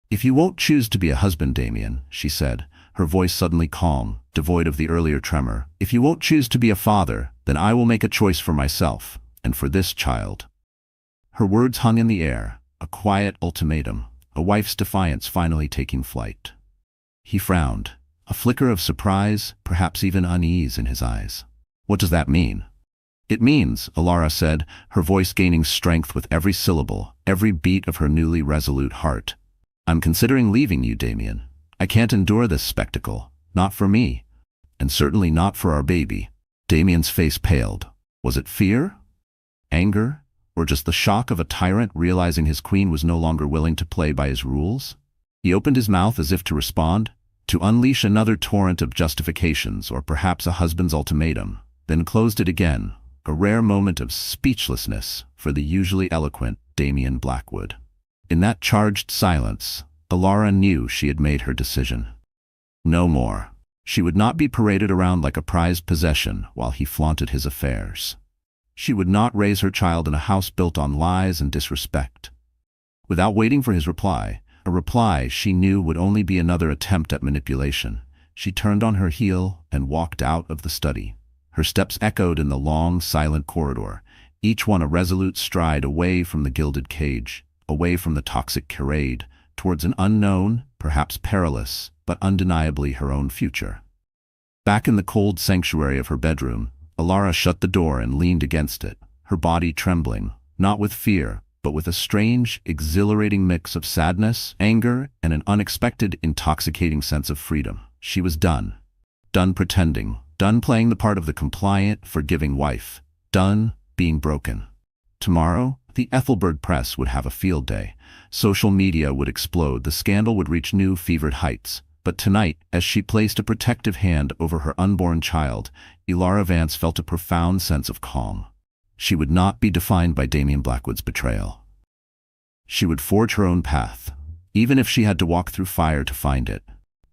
"If you won't choose to be a husband, Damien," she said, her voice suddenly calm, devoid of the earlier tremor, "if you won't choose to be a father, then I will make a choice for myself, and for this child." Her words hung in the air, a quiet ultimatum, a wife's defiance finally taking flight. He frowned, a flicker of surprise, perhaps even unease in his eyes. "What does that mean?" "It means," Alara said, her voice gaining strength with every syllable, every beat of her newly resolute heart. "I'm considering leaving you, Damien. I can't endure this spectacle, not for me, and certainly not for our baby." Damien's face paled. Was it fear? Anger? Or just the shock of a tyrant realizing his queen was no longer willing to play by his rules? He opened his mouth as if to respond, to unleash another torrent of justifications or perhaps a husband's ultimatum, then closed it again, a rare moment of speechlessness for the usually eloquent Damien Blackwood. In that charged silence, Alara knew she had made her decision. No more. She would not be paraded around like a prized possession while he flaunted his affairs. She would not raise her child in a house built on lies and disrespect. Without waiting for his reply, a reply she knew would only be another attempt at manipulation, she turned on her heel and walked out of the study. Her steps echoed in the long, silent corridor, each one a resolute stride away from the gilded cage, away from the toxic charade, towards an unknown, perhaps perilous, but undeniably her own future. Back in the cold sanctuary of her bedroom, Alara shut the door and leaned against it, her body trembling, not with fear, but with a strange, exhilarating mix of sadness, anger, and an unexpected, intoxicating sense of freedom. She was done. Done pretending. Done playing the part of the compliant, forgiving wife. Done being broken. Tomorrow, the Ethelbert press would have a field day. Social media would explode, the scandal would reach new fevered heights. But tonight, as she placed a protective hand over her unborn child, Alara Vance felt a profound sense of calm. She would not be defined by Damien Blackwood's betrayal. She would forge her own path, even if she had to walk through fire to find it.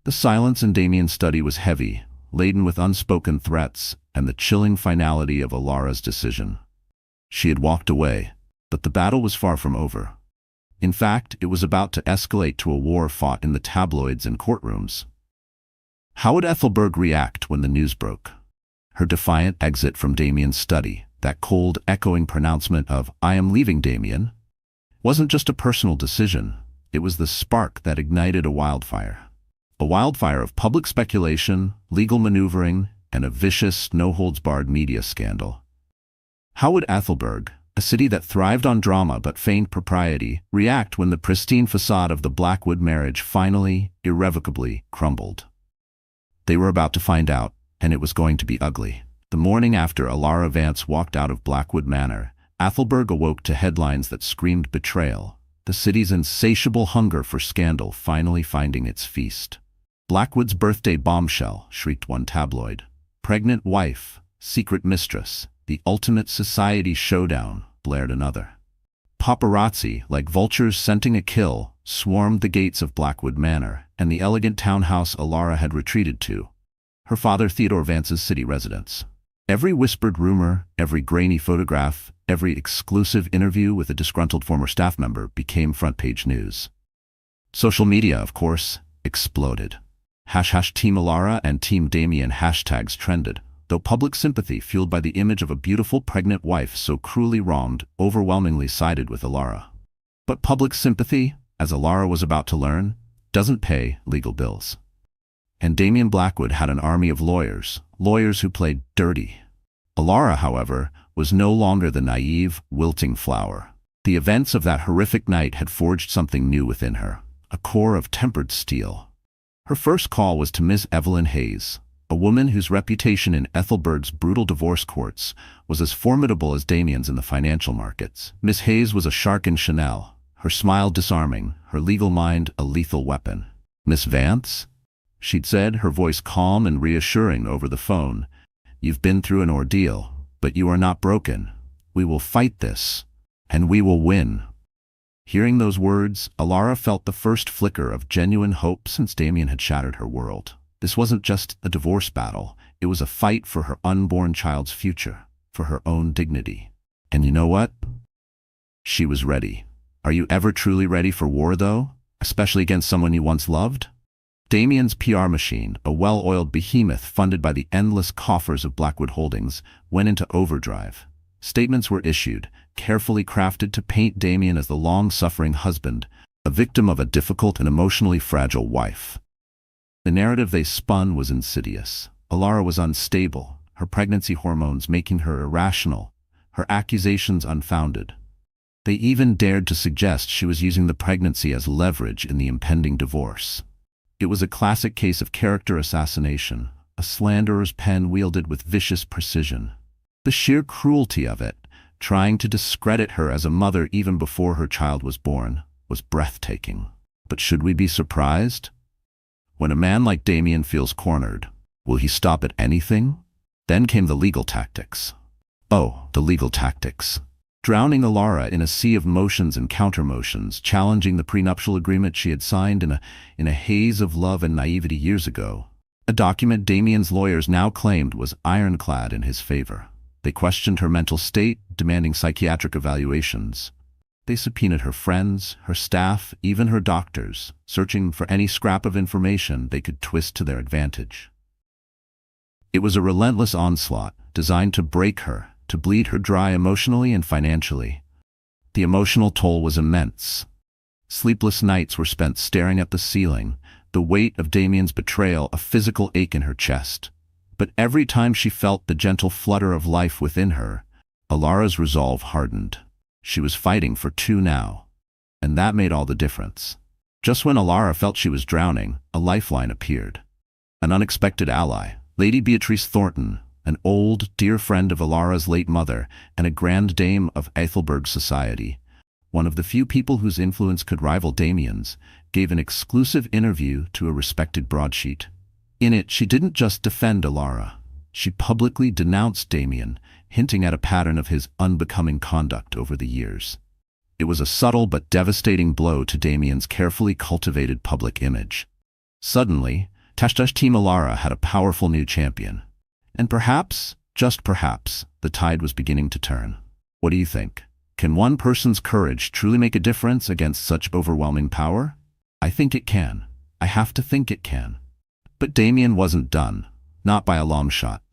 The silence in Damien's study was heavy, laden with unspoken threats and the chilling finality of Alara's decision. She had walked away, But the battle was far from over. In fact, it was about to escalate to a war fought in the tabloids and courtrooms. How would Ethelberg react when the news broke? Her defiant exit from Damien's study, that cold, echoing pronouncement of, "I am leaving, Damien," wasn't just a personal decision. It was the spark that ignited a wildfire. A wildfire of public speculation, legal maneuvering, and a vicious, no-holds-barred media scandal. How would Ethelberg, a city that thrived on drama but feigned propriety, react when the pristine facade of the Blackwood marriage finally, irrevocably, crumbled? They were about to find out, and it was going to be ugly. The morning after Alara Vance walked out of Blackwood Manor, Ethelberg awoke to headlines that screamed betrayal, the city's insatiable hunger for scandal finally finding its feast. "Blackwood's birthday bombshell," shrieked one tabloid. "Pregnant wife, secret mistress, the ultimate society showdown," blared another. Paparazzi, like vultures scenting a kill, swarmed the gates of Blackwood Manor and the elegant townhouse Alara had retreated to, her father Theodore Vance's city residence. Every whispered rumor, every grainy photograph, every exclusive interview with a disgruntled former staff member became front-page news. Social media, of course, exploded. #Team Alara and Team Damien hashtags trended, though public sympathy fueled by the image of a beautiful pregnant wife so cruelly wronged overwhelmingly sided with Alara. But public sympathy, as Alara was about to learn, doesn't pay legal bills. And Damien Blackwood had an army of lawyers who played dirty. Alara, however, was no longer the naive, wilting flower. The events of that horrific night had forged something new within her, a core of tempered steel. Her first call was to Miss Evelyn Hayes, a woman whose reputation in Ethelberg's brutal divorce courts was as formidable as Damien's in the financial markets. Miss Hayes was a shark in Chanel, her smile disarming, her legal mind a lethal weapon. "Miss Vance?" she'd said, her voice calm and reassuring over the phone. "You've been through an ordeal, but you are not broken. We will fight this, and we will win." Hearing those words, Alara felt the first flicker of genuine hope since Damien had shattered her world. This wasn't just a divorce battle, it was a fight for her unborn child's future, for her own dignity. And you know what? She was ready. Are you ever truly ready for war, though? Especially against someone you once loved? Damien's PR machine, a well-oiled behemoth funded by the endless coffers of Blackwood Holdings, went into overdrive. Statements were issued, carefully crafted to paint Damien as the long-suffering husband, a victim of a difficult and emotionally fragile wife. The narrative they spun was insidious. Alara was unstable, her pregnancy hormones making her irrational, her accusations unfounded. They even dared to suggest she was using the pregnancy as leverage in the impending divorce. It was a classic case of character assassination, a slanderer's pen wielded with vicious precision. The sheer cruelty of it, trying to discredit her as a mother even before her child was born, was breathtaking. But should we be surprised? When a man like Damien feels cornered, will he stop at anything? Then came the legal tactics. Oh, the legal tactics. Drowning Alara in a sea of motions and counter-motions, challenging the prenuptial agreement she had signed in a haze of love and naivety years ago. A document Damien's lawyers now claimed was ironclad in his favor. They questioned her mental state, demanding psychiatric evaluations. They subpoenaed her friends, her staff, even her doctors, searching for any scrap of information they could twist to their advantage. It was a relentless onslaught, designed to break her, to bleed her dry emotionally and financially. The emotional toll was immense. Sleepless nights were spent staring at the ceiling, the weight of Damien's betrayal a physical ache in her chest. But every time she felt the gentle flutter of life within her, Alara's resolve hardened. She was fighting for two now, and that made all the difference. Just when Alara felt she was drowning, a lifeline appeared. An unexpected ally, Lady Beatrice Thornton, an old, dear friend of Alara's late mother and a grand dame of Ethelberg society, one of the few people whose influence could rival Damien's, gave an exclusive interview to a respected broadsheet. In it, she didn't just defend Alara. She publicly denounced Damien, hinting at a pattern of his unbecoming conduct over the years. It was a subtle but devastating blow to Damien's carefully cultivated public image. Suddenly, Team Alara had a powerful new champion. And perhaps, just perhaps, the tide was beginning to turn. What do you think? Can one person's courage truly make a difference against such overwhelming power? I think it can. I have to think it can. But Damien wasn't done. Not by a long shot.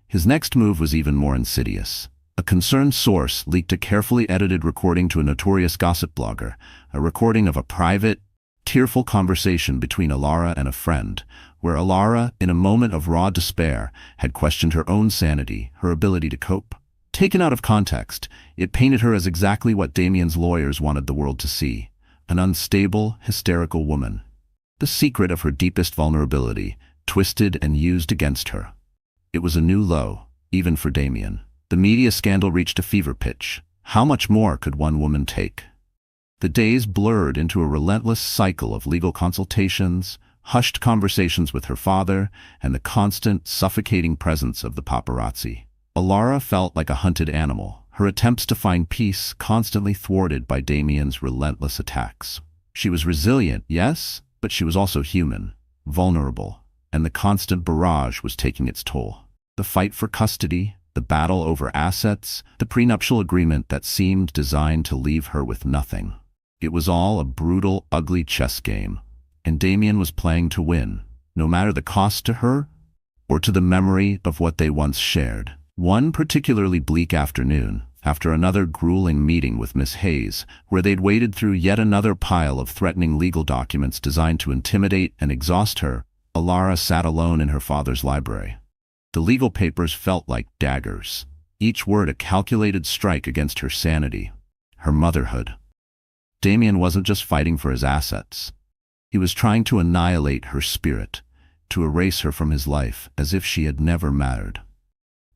His next move was even more insidious. A concerned source leaked a carefully edited recording to a notorious gossip blogger, a recording of a private, tearful conversation between Alara and a friend, where Alara, in a moment of raw despair, had questioned her own sanity, her ability to cope. Taken out of context, it painted her as exactly what Damien's lawyers wanted the world to see: an unstable, hysterical woman. The secret of her deepest vulnerability, twisted and used against her. It was a new low, even for Damien. The media scandal reached a fever pitch. How much more could one woman take? The days blurred into a relentless cycle of legal consultations, hushed conversations with her father, and the constant, suffocating presence of the paparazzi. Alara felt like a hunted animal, her attempts to find peace constantly thwarted by Damien's relentless attacks. She was resilient, yes, but she was also human, vulnerable, and the constant barrage was taking its toll. The fight for custody, the battle over assets, the prenuptial agreement that seemed designed to leave her with nothing. It was all a brutal, ugly chess game, and Damien was playing to win, no matter the cost to her or to the memory of what they once shared. One particularly bleak afternoon, after another grueling meeting with Miss Hayes, where they'd waded through yet another pile of threatening legal documents designed to intimidate and exhaust her, Alara sat alone in her father's library. The legal papers felt like daggers, each word a calculated strike against her sanity, her motherhood. Damien wasn't just fighting for his assets. He was trying to annihilate her spirit, to erase her from his life as if she had never mattered.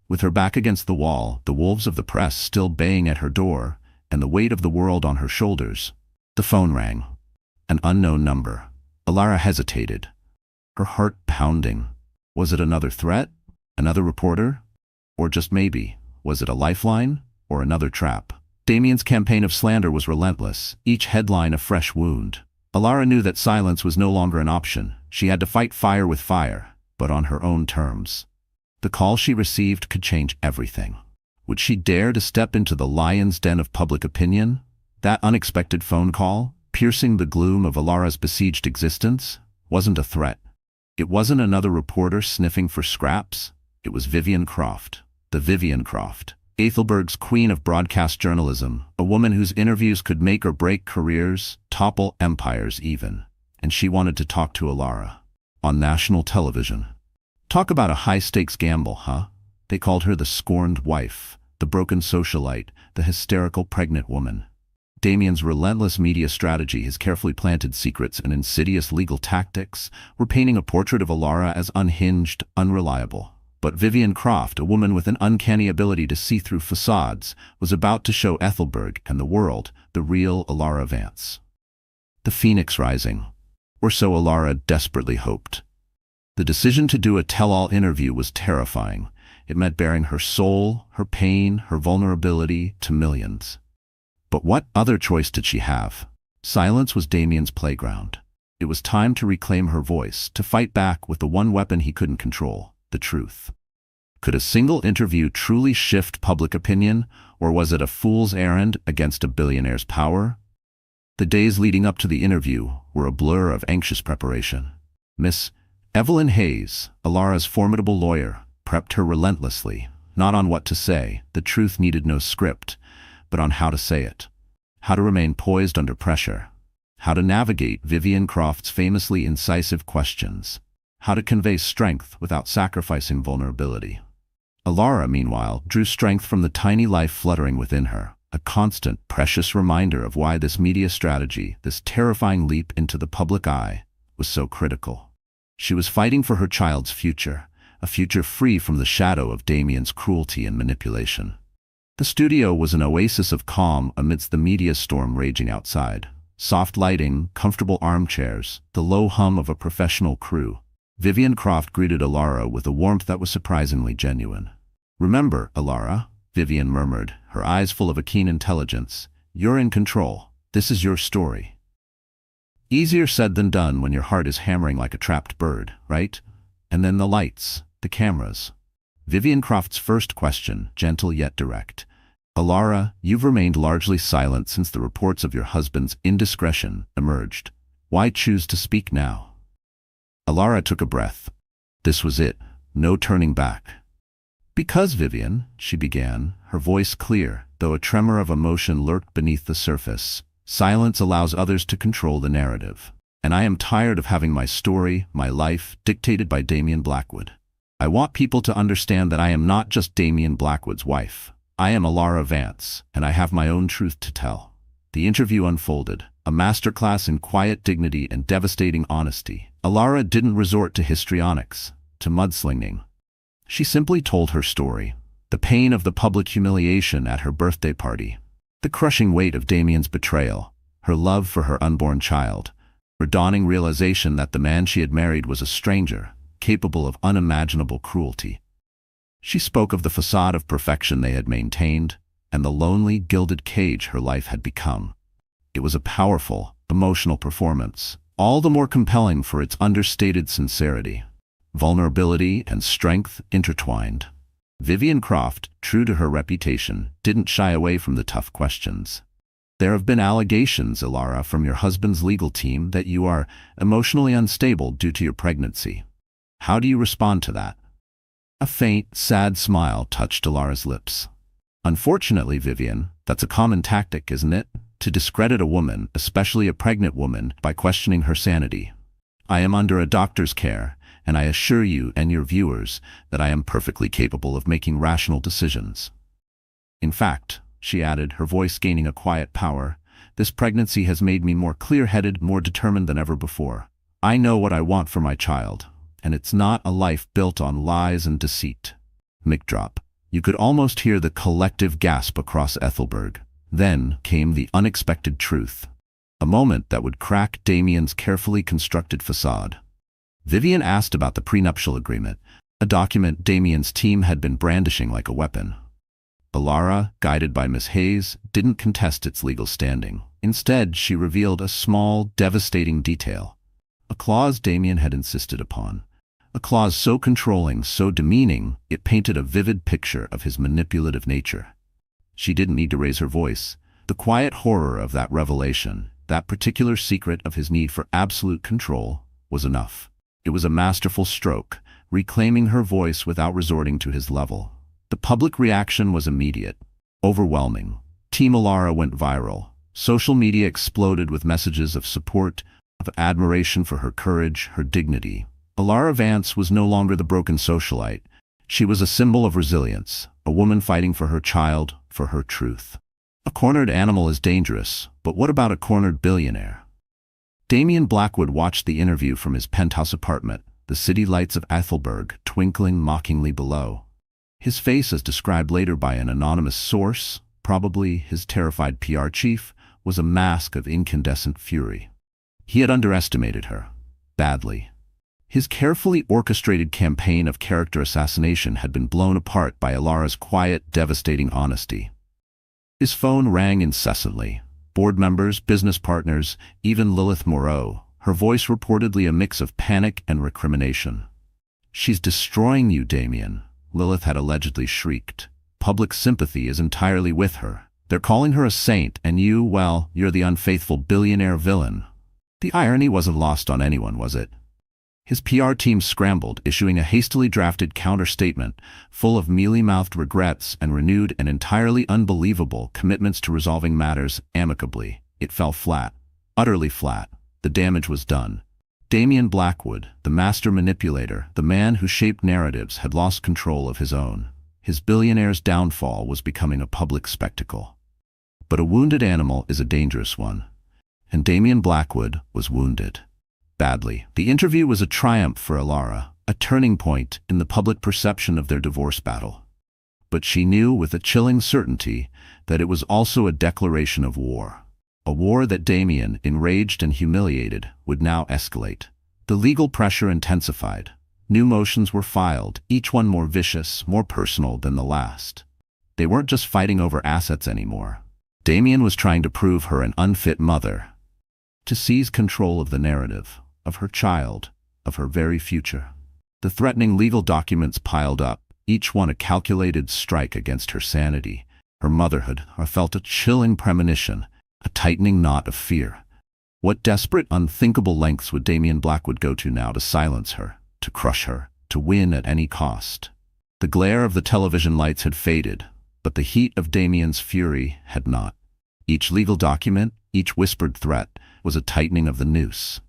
With her back against the wall, the wolves of the press still baying at her door, and the weight of the world on her shoulders, the phone rang. An unknown number. Alara hesitated, her heart pounding. Was it another threat? Another reporter? Or just maybe, was it a lifeline? Or another trap? Damien's campaign of slander was relentless, each headline a fresh wound. Alara knew that silence was no longer an option. She had to fight fire with fire, but on her own terms. The call she received could change everything. Would she dare to step into the lion's den of public opinion? That unexpected phone call, piercing the gloom of Alara's besieged existence, wasn't a threat. It wasn't another reporter sniffing for scraps. It was Vivian Croft, the Vivian Croft, Ethelberg's queen of broadcast journalism, a woman whose interviews could make or break careers, topple empires even. And she wanted to talk to Alara. On national television. Talk about a high-stakes gamble, huh? They called her the scorned wife, the broken socialite, the hysterical pregnant woman. Damien's relentless media strategy, his carefully planted secrets and insidious legal tactics, were painting a portrait of Alara as unhinged, unreliable. But Vivian Croft, a woman with an uncanny ability to see through facades, was about to show Ethelberg and the world the real Alara Vance. The phoenix rising. Or so Alara desperately hoped. The decision to do a tell-all interview was terrifying. It meant baring her soul, her pain, her vulnerability to millions. But what other choice did she have? Silence was Damien's playground. It was time to reclaim her voice, to fight back with the one weapon he couldn't control, the truth. Could a single interview truly shift public opinion, or was it a fool's errand against a billionaire's power? The days leading up to the interview were a blur of anxious preparation. Miss Evelyn Hayes, Alara's formidable lawyer, prepped her relentlessly, not on what to say, the truth needed no script, but on how to say it, how to remain poised under pressure, how to navigate Vivian Croft's famously incisive questions, how to convey strength without sacrificing vulnerability. Alara, meanwhile, drew strength from the tiny life fluttering within her, a constant, precious reminder of why this media strategy, this terrifying leap into the public eye, was so critical. She was fighting for her child's future, a future free from the shadow of Damien's cruelty and manipulation. The studio was an oasis of calm amidst the media storm raging outside. Soft lighting, comfortable armchairs, the low hum of a professional crew. Vivian Croft greeted Alara with a warmth that was surprisingly genuine. "Remember, Alara," Vivian murmured, her eyes full of a keen intelligence, "you're in control. This is your story." Easier said than done when your heart is hammering like a trapped bird, right? And then the lights, the cameras. Vivian Croft's first question, gentle yet direct. Alara, you've remained largely silent since the reports of your husband's indiscretion emerged. Why choose to speak now? Alara took a breath. This was it. No turning back. Because, Vivian, she began, her voice clear, though a tremor of emotion lurked beneath the surface. Silence allows others to control the narrative. And I am tired of having my story, my life, dictated by Damien Blackwood. I want people to understand that I am not just Damien Blackwood's wife. I am Alara Vance, and I have my own truth to tell. The interview unfolded, a masterclass in quiet dignity and devastating honesty. Alara didn't resort to histrionics, to mudslinging. She simply told her story, the pain of the public humiliation at her birthday party, the crushing weight of Damien's betrayal, her love for her unborn child, her dawning realization that the man she had married was a stranger, capable of unimaginable cruelty. She spoke of the facade of perfection they had maintained, and the lonely, gilded cage her life had become. It was a powerful, emotional performance, all the more compelling for its understated sincerity. Vulnerability and strength intertwined. Vivian Croft, true to her reputation, didn't shy away from the tough questions. There have been allegations, Alara, from your husband's legal team that you are emotionally unstable due to your pregnancy. How do you respond to that? A faint, sad smile touched Alara's lips. Unfortunately, Vivian, that's a common tactic, isn't it? To discredit a woman, especially a pregnant woman, by questioning her sanity. I am under a doctor's care, and I assure you and your viewers that I am perfectly capable of making rational decisions. In fact, she added, her voice gaining a quiet power, this pregnancy has made me more clear-headed, more determined than ever before. I know what I want for my child, and it's not a life built on lies and deceit. Mic drop. You could almost hear the collective gasp across Ethelberg. Then came the unexpected truth. A moment that would crack Damien's carefully constructed facade. Vivian asked about the prenuptial agreement, a document Damien's team had been brandishing like a weapon. Alara, guided by Miss Hayes, didn't contest its legal standing. Instead, she revealed a small, devastating detail. A clause Damien had insisted upon. A clause so controlling, so demeaning, it painted a vivid picture of his manipulative nature. She didn't need to raise her voice. The quiet horror of that revelation, that particular secret of his need for absolute control, was enough. It was a masterful stroke, reclaiming her voice without resorting to his level. The public reaction was immediate, overwhelming. Team Alara went viral. Social media exploded with messages of support, of admiration for her courage, her dignity. Alara Vance was no longer the broken socialite. She was a symbol of resilience, a woman fighting for her child, for her truth. A cornered animal is dangerous, but what about a cornered billionaire? Damien Blackwood watched the interview from his penthouse apartment, the city lights of Ethelberg twinkling mockingly below. His face, as described later by an anonymous source, probably his terrified PR chief, was a mask of incandescent fury. He had underestimated her. Badly. His carefully orchestrated campaign of character assassination had been blown apart by Alara's quiet, devastating honesty. His phone rang incessantly. Board members, business partners, even Lilith Moreau, her voice reportedly a mix of panic and recrimination. "She's destroying you, Damien," Lilith had allegedly shrieked. "Public sympathy is entirely with her. They're calling her a saint, and you, well, you're the unfaithful billionaire villain." The irony wasn't lost on anyone, was it? His PR team scrambled, issuing a hastily drafted counter-statement full of mealy-mouthed regrets and renewed and entirely unbelievable commitments to resolving matters amicably. It fell flat. Utterly flat. The damage was done. Damien Blackwood, the master manipulator, the man who shaped narratives, had lost control of his own. His billionaire's downfall was becoming a public spectacle. But a wounded animal is a dangerous one. And Damien Blackwood was wounded. Badly. The interview was a triumph for Alara, a turning point in the public perception of their divorce battle. But she knew with a chilling certainty that it was also a declaration of war. A war that Damien, enraged and humiliated, would now escalate. The legal pressure intensified. New motions were filed, each one more vicious, more personal than the last. They weren't just fighting over assets anymore. Damien was trying to prove her an unfit mother, to seize control of the narrative, of her child, of her very future. The threatening legal documents piled up, each one a calculated strike against her sanity, her motherhood, or felt a chilling premonition, a tightening knot of fear. What desperate, unthinkable lengths would Damian Blackwood go to now to silence her, to crush her, to win at any cost? The glare of the television lights had faded, but the heat of Damian's fury had not. Each legal document, each whispered threat, was a tightening of the noose.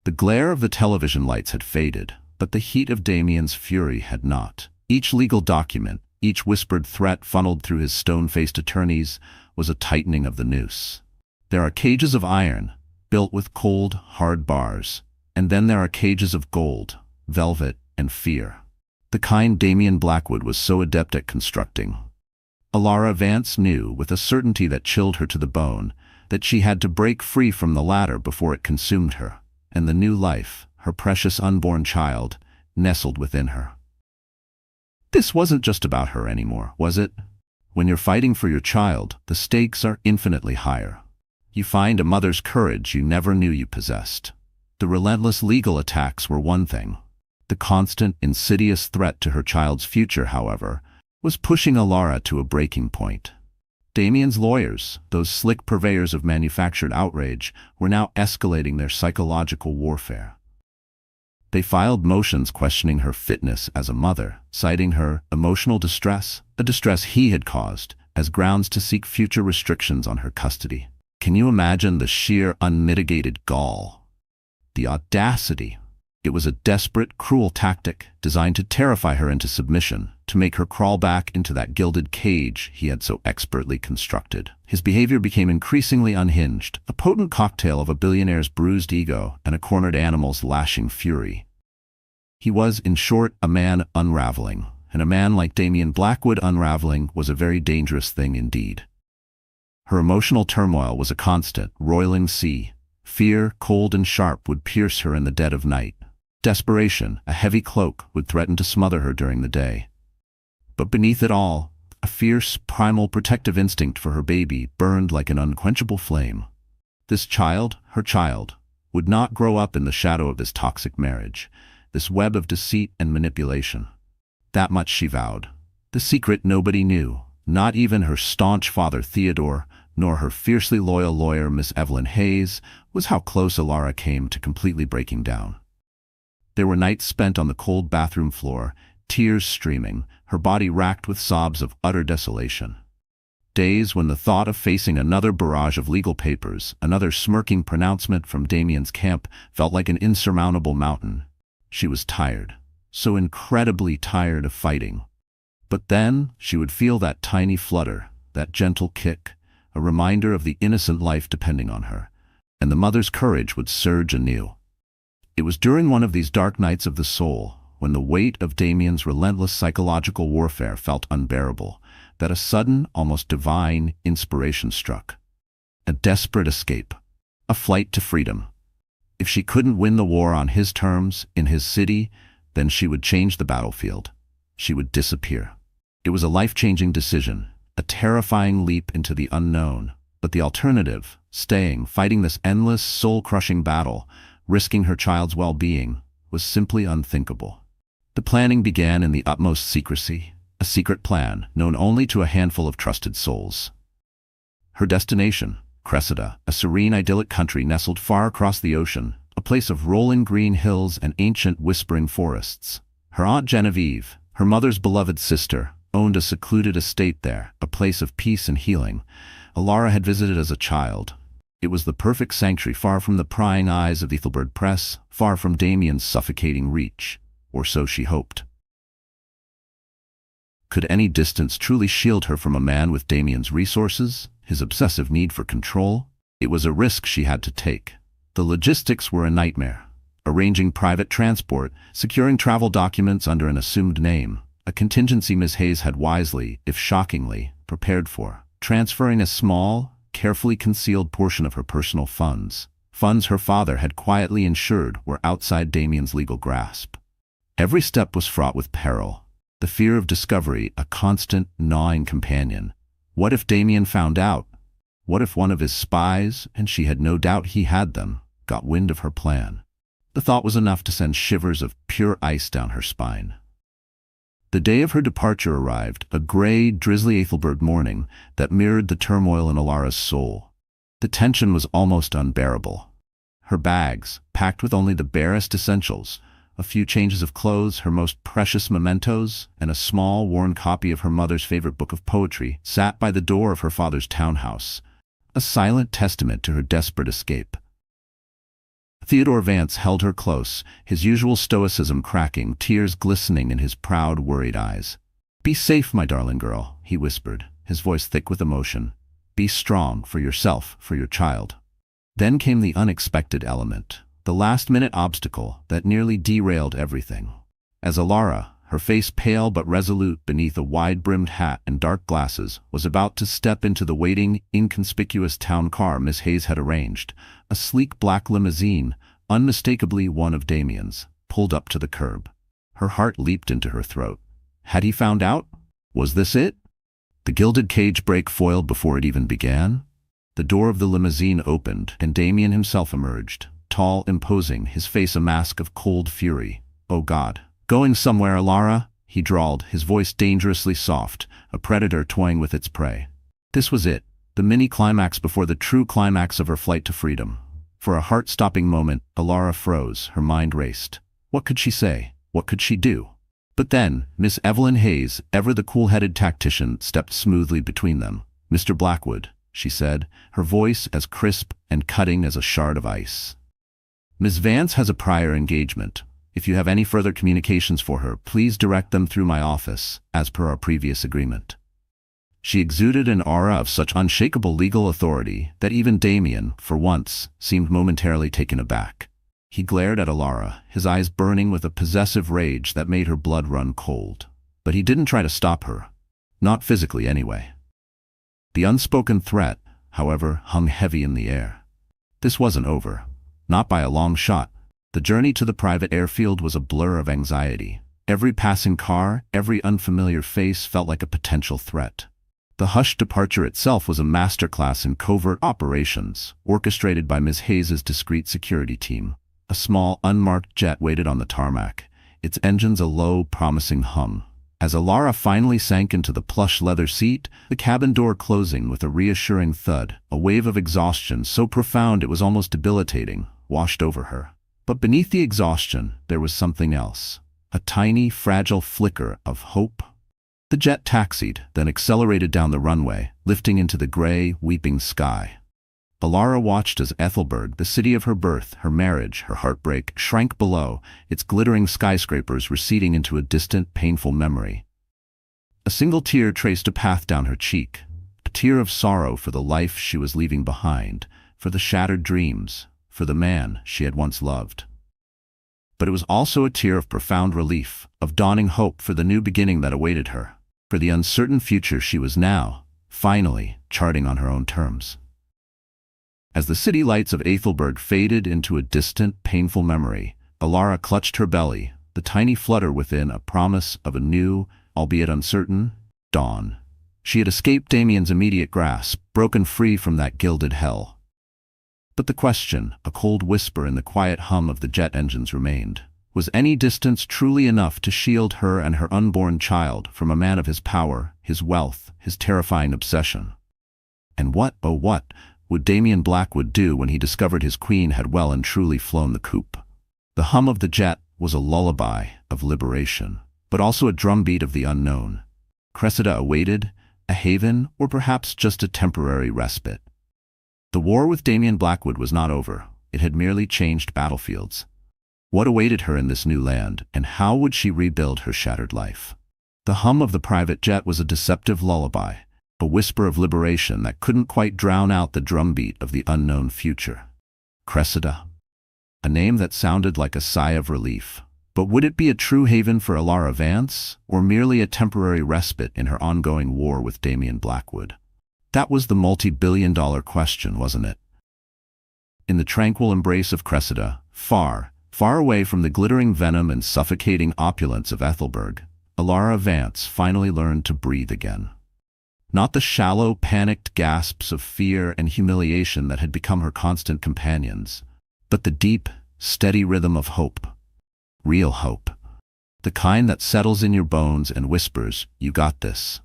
The glare of the television lights had faded, but the heat of Damian's fury had not. Each legal document, each whispered threat funneled through his stone-faced attorneys, was a tightening of the noose. There are cages of iron, built with cold, hard bars, and then there are cages of gold, velvet, and fear. The kind Damian Blackwood was so adept at constructing. Alara Vance knew, with a certainty that chilled her to the bone, that she had to break free from the ladder before it consumed her, and the new life, her precious unborn child, nestled within her. This wasn't just about her anymore, was it? When you're fighting for your child, the stakes are infinitely higher. You find a mother's courage you never knew you possessed. The relentless legal attacks were one thing. The constant, insidious threat to her child's future, however, was pushing Alara to a breaking point. Damian's lawyers, those slick purveyors of manufactured outrage, were now escalating their psychological warfare. They filed motions questioning her fitness as a mother, citing her emotional distress, a distress he had caused, as grounds to seek future restrictions on her custody. Can you imagine the sheer, unmitigated gall? The audacity. It was a desperate, cruel tactic designed to terrify her into submission, to make her crawl back into that gilded cage he had so expertly constructed. His behavior became increasingly unhinged, a potent cocktail of a billionaire's bruised ego and a cornered animal's lashing fury. He was, in short, a man unraveling, and a man like Damian Blackwood unraveling was a very dangerous thing indeed. Her emotional turmoil was a constant, roiling sea. Fear, cold and sharp, would pierce her in the dead of night. Desperation, a heavy cloak, would threaten to smother her during the day. But beneath it all, a fierce, primal protective instinct for her baby burned like an unquenchable flame. This child, her child, would not grow up in the shadow of this toxic marriage, this web of deceit and manipulation. That much she vowed. The secret nobody knew, not even her staunch father Theodore, nor her fiercely loyal lawyer Miss Evelyn Hayes, was how close Alara came to completely breaking down. There were nights spent on the cold bathroom floor, tears streaming, her body racked with sobs of utter desolation. Days when the thought of facing another barrage of legal papers, another smirking pronouncement from Damian's camp, felt like an insurmountable mountain. She was tired, so incredibly tired of fighting. But then she would feel that tiny flutter, that gentle kick, a reminder of the innocent life depending on her, and the mother's courage would surge anew. It was during one of these dark nights of the soul, when the weight of Damian's relentless psychological warfare felt unbearable, that a sudden, almost divine inspiration struck. A desperate escape, a flight to freedom. If she couldn't win the war on his terms, in his city, then she would change the battlefield. She would disappear. It was a life-changing decision, a terrifying leap into the unknown. But the alternative, staying, fighting this endless, soul-crushing battle, risking her child's well-being, was simply unthinkable. The planning began in the utmost secrecy, a secret plan known only to a handful of trusted souls. Her destination, Cressida, a serene, idyllic country nestled far across the ocean, a place of rolling green hills and ancient whispering forests. Her Aunt Genevieve, her mother's beloved sister, owned a secluded estate there, a place of peace and healing. Alara had visited as a child. It was the perfect sanctuary, far from the prying eyes of the Ethelbert press, far from Damian's suffocating reach, or so she hoped. Could any distance truly shield her from a man with Damian's resources, his obsessive need for control? It was a risk she had to take. The logistics were a nightmare. Arranging private transport, securing travel documents under an assumed name, a contingency Miss Hayes had wisely, if shockingly, prepared for. Transferring a small, carefully concealed portion of her personal funds her father had quietly ensured were outside Damian's legal grasp. Every step was fraught with peril, the fear of discovery a constant, gnawing companion. What if Damian found out? What if one of his spies, and she had no doubt he had them, got wind of her plan? The thought was enough to send shivers of pure ice down her spine. The day of her departure arrived, a gray, drizzly Ethelberg morning that mirrored the turmoil in Alara's soul. The tension was almost unbearable. Her bags, packed with only the barest essentials, a few changes of clothes, her most precious mementos, and a small, worn copy of her mother's favorite book of poetry, sat by the door of her father's townhouse, a silent testament to her desperate escape. Theodore Vance held her close, his usual stoicism cracking, tears glistening in his proud, worried eyes. "Be safe, my darling girl," he whispered, his voice thick with emotion. "Be strong, for yourself, for your child." Then came the unexpected element, the last-minute obstacle that nearly derailed everything. As Alara, her face pale but resolute beneath a wide-brimmed hat and dark glasses, was about to step into the waiting, inconspicuous town car Miss Hayes had arranged, a sleek black limousine, unmistakably one of Damien's, pulled up to the curb. Her heart leaped into her throat. Had he found out? Was this it? The gilded cage break foiled before it even began? The door of the limousine opened, and Damien himself emerged, tall, imposing, his face a mask of cold fury. "Oh God. Going somewhere, Alara?" he drawled, his voice dangerously soft, a predator toying with its prey. This was it, the mini-climax before the true climax of her flight to freedom. For a heart-stopping moment, Alara froze, her mind raced. What could she say? What could she do? But then, Miss Evelyn Hayes, ever the cool-headed tactician, stepped smoothly between them. "Mr. Blackwood," she said, her voice as crisp and cutting as a shard of ice. "Miss Vance has a prior engagement. If you have any further communications for her, please direct them through my office, as per our previous agreement." She exuded an aura of such unshakable legal authority that even Damien, for once, seemed momentarily taken aback. He glared at Alara, his eyes burning with a possessive rage that made her blood run cold. But he didn't try to stop her. Not physically, anyway. The unspoken threat, however, hung heavy in the air. This wasn't over. Not by a long shot. The journey to the private airfield was a blur of anxiety. Every passing car, every unfamiliar face felt like a potential threat. The hushed departure itself was a masterclass in covert operations, orchestrated by Miss Hayes's discreet security team. A small, unmarked jet waited on the tarmac, its engines a low, promising hum. As Alara finally sank into the plush leather seat, the cabin door closing with a reassuring thud, a wave of exhaustion so profound it was almost debilitating, washed over her. But beneath the exhaustion, there was something else. A tiny, fragile flicker of hope. The jet taxied, then accelerated down the runway, lifting into the gray, weeping sky. Alara watched as Ethelberg, the city of her birth, her marriage, her heartbreak, shrank below, its glittering skyscrapers receding into a distant, painful memory. A single tear traced a path down her cheek, a tear of sorrow for the life she was leaving behind, for the shattered dreams, for the man she had once loved. But it was also a tear of profound relief, of dawning hope for the new beginning that awaited her, for the uncertain future she was now, finally, charting on her own terms. As the city lights of Ethelberg faded into a distant, painful memory, Alara clutched her belly, the tiny flutter within a promise of a new, albeit uncertain, dawn. She had escaped Damien's immediate grasp, broken free from that gilded hell. But the question, a cold whisper in the quiet hum of the jet engines, remained. Was any distance truly enough to shield her and her unborn child from a man of his power, his wealth, his terrifying obsession? And what, oh what, would Damien Blackwood do when he discovered his queen had well and truly flown the coop? The hum of the jet was a lullaby of liberation, but also a drumbeat of the unknown. Cressida awaited, a haven, or perhaps just a temporary respite. The war with Damien Blackwood was not over. It had merely changed battlefields. What awaited her in this new land, and how would she rebuild her shattered life? The hum of the private jet was a deceptive lullaby, a whisper of liberation that couldn't quite drown out the drumbeat of the unknown future. Cressida. A name that sounded like a sigh of relief. But would it be a true haven for Alara Vance, or merely a temporary respite in her ongoing war with Damien Blackwood? That was the multi-billion-dollar question, wasn't it? In the tranquil embrace of Cressida, far, far away from the glittering venom and suffocating opulence of Ethelberg, Alara Vance finally learned to breathe again. Not the shallow, panicked gasps of fear and humiliation that had become her constant companions, but the deep, steady rhythm of hope. Real hope. the kind that settles in your bones and whispers, "You got this."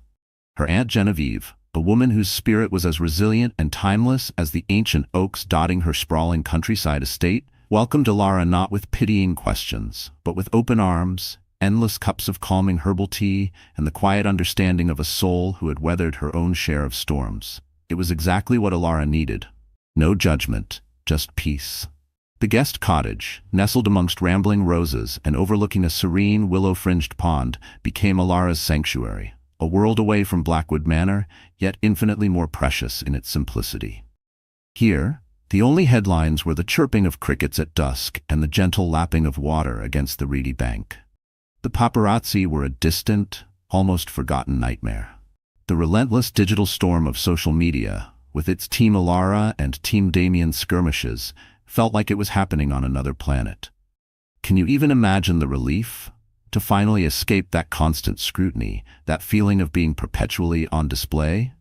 Her Aunt Genevieve, a woman whose spirit was as resilient and timeless as the ancient oaks dotting her sprawling countryside estate, welcomed Alara not with pitying questions, but with open arms, endless cups of calming herbal tea, and the quiet understanding of a soul who had weathered her own share of storms. It was exactly what Alara needed. No judgment, just peace. The guest cottage, nestled amongst rambling roses and overlooking a serene willow-fringed pond, became Alara's sanctuary, a world away from Blackwood Manor, yet infinitely more precious in its simplicity. Here, the only headlines were the chirping of crickets at dusk and the gentle lapping of water against the reedy bank. The paparazzi were a distant, almost forgotten nightmare. The relentless digital storm of social media, with its Team Alara and Team Damien skirmishes, felt like it was happening on another planet. Can you even imagine the relief? To finally escape that constant scrutiny, that feeling of being perpetually on display?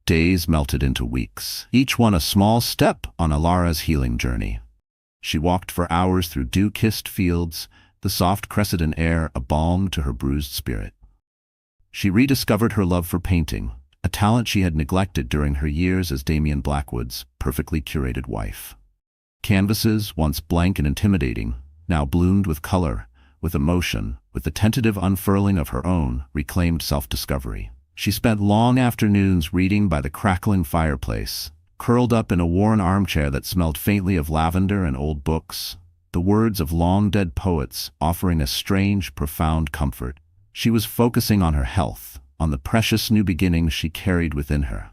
Days melted into weeks, each one a small step on Alara's healing journey. She walked for hours through dew-kissed fields, the soft Cressida air a balm to her bruised spirit. She rediscovered her love for painting, a talent she had neglected during her years as Damien Blackwood's perfectly curated wife. Canvases, once blank and intimidating, now bloomed with color, with emotion, with the tentative unfurling of her own, reclaimed self-discovery. She spent long afternoons reading by the crackling fireplace, curled up in a worn armchair that smelled faintly of lavender and old books, the words of long-dead poets offering a strange, profound comfort. She was focusing on her health, on the precious new beginnings she carried within her.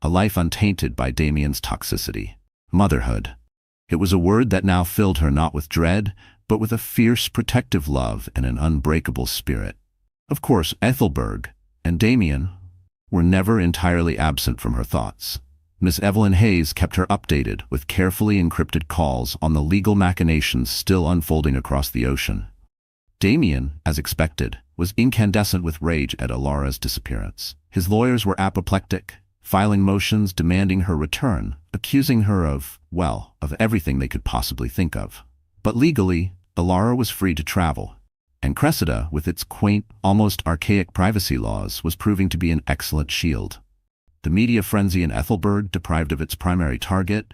A life untainted by Damien's toxicity. Motherhood. It was a word that now filled her not with dread, but with a fierce protective love and an unbreakable spirit. Of course, Ethelberg and Damien were never entirely absent from her thoughts. Miss Evelyn Hayes kept her updated with carefully encrypted calls on the legal machinations still unfolding across the ocean. Damien, as expected, was incandescent with rage at Alara's disappearance. His lawyers were apoplectic, filing motions demanding her return, accusing her of everything they could possibly think of. But legally, Alara was free to travel, and Cressida, with its quaint, almost archaic privacy laws, was proving to be an excellent shield. The media frenzy in Ethelberg, deprived of its primary target,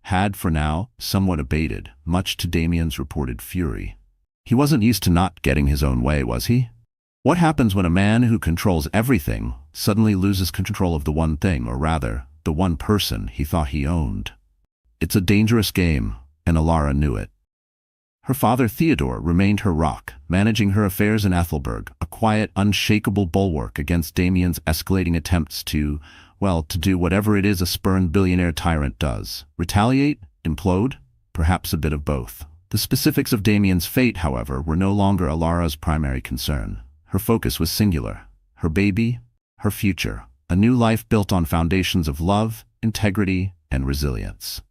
had, for now, somewhat abated, much to Damien's reported fury. He wasn't used to not getting his own way, was he? What happens when a man who controls everything suddenly loses control of the one thing, or rather, the one person he thought he owned? It's a dangerous game, and Alara knew it. Her father Theodore remained her rock, managing her affairs in Ethelberg, a quiet, unshakable bulwark against Damien's escalating attempts to do whatever it is a spurned billionaire tyrant does. Retaliate? Implode? Perhaps a bit of both. The specifics of Damien's fate, however, were no longer Alara's primary concern. Her focus was singular. Her baby, her future, a new life built on foundations of love, integrity, and resilience.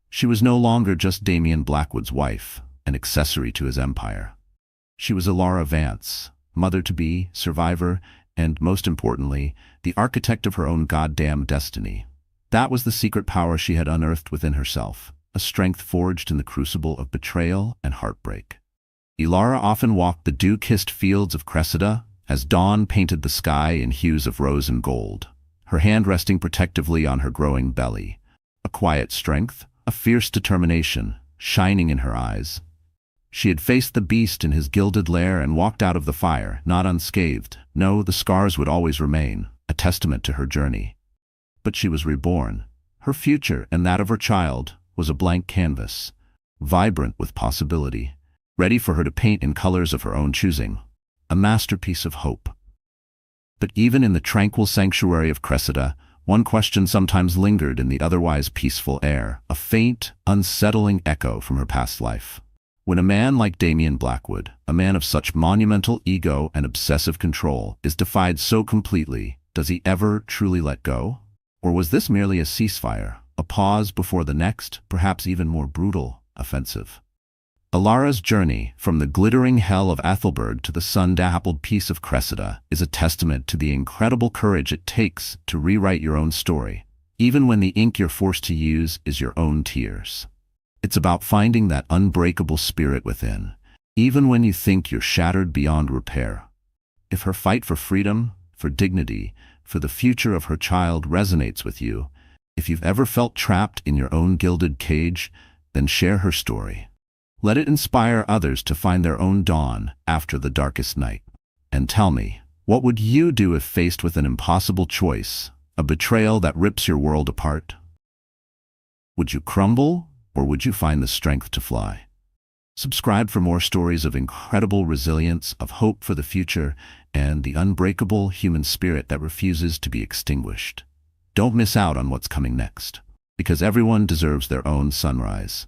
She was no longer just Damien Blackwood's wife, an accessory to his empire. She was Alara Vance, mother-to-be, survivor, and, most importantly, the architect of her own goddamn destiny. That was the secret power she had unearthed within herself, a strength forged in the crucible of betrayal and heartbreak. Alara often walked the dew-kissed fields of Cressida as dawn painted the sky in hues of rose and gold, her hand resting protectively on her growing belly. A quiet strength, a fierce determination, shining in her eyes. She had faced the beast in his gilded lair and walked out of the fire, not unscathed. No, the scars would always remain, a testament to her journey. But she was reborn. Her future, and that of her child, was a blank canvas, vibrant with possibility, ready for her to paint in colors of her own choosing, a masterpiece of hope. But even in the tranquil sanctuary of Cressida, one question sometimes lingered in the otherwise peaceful air, a faint, unsettling echo from her past life. When a man like Damien Blackwood, a man of such monumental ego and obsessive control, is defied so completely, does he ever truly let go? Or was this merely a ceasefire, a pause before the next, perhaps even more brutal, offensive? Alara's journey from the glittering hell of Ethelberg to the sun-dappled peace of Cressida is a testament to the incredible courage it takes to rewrite your own story, even when the ink you're forced to use is your own tears. It's about finding that unbreakable spirit within, even when you think you're shattered beyond repair. If her fight for freedom, for dignity, for the future of her child resonates with you, if you've ever felt trapped in your own gilded cage, then share her story. Let it inspire others to find their own dawn after the darkest night. And tell me, what would you do if faced with an impossible choice, a betrayal that rips your world apart? Would you crumble, or would you find the strength to fly? Subscribe for more stories of incredible resilience, of hope for the future, and the unbreakable human spirit that refuses to be extinguished. Don't miss out on what's coming next, because everyone deserves their own sunrise.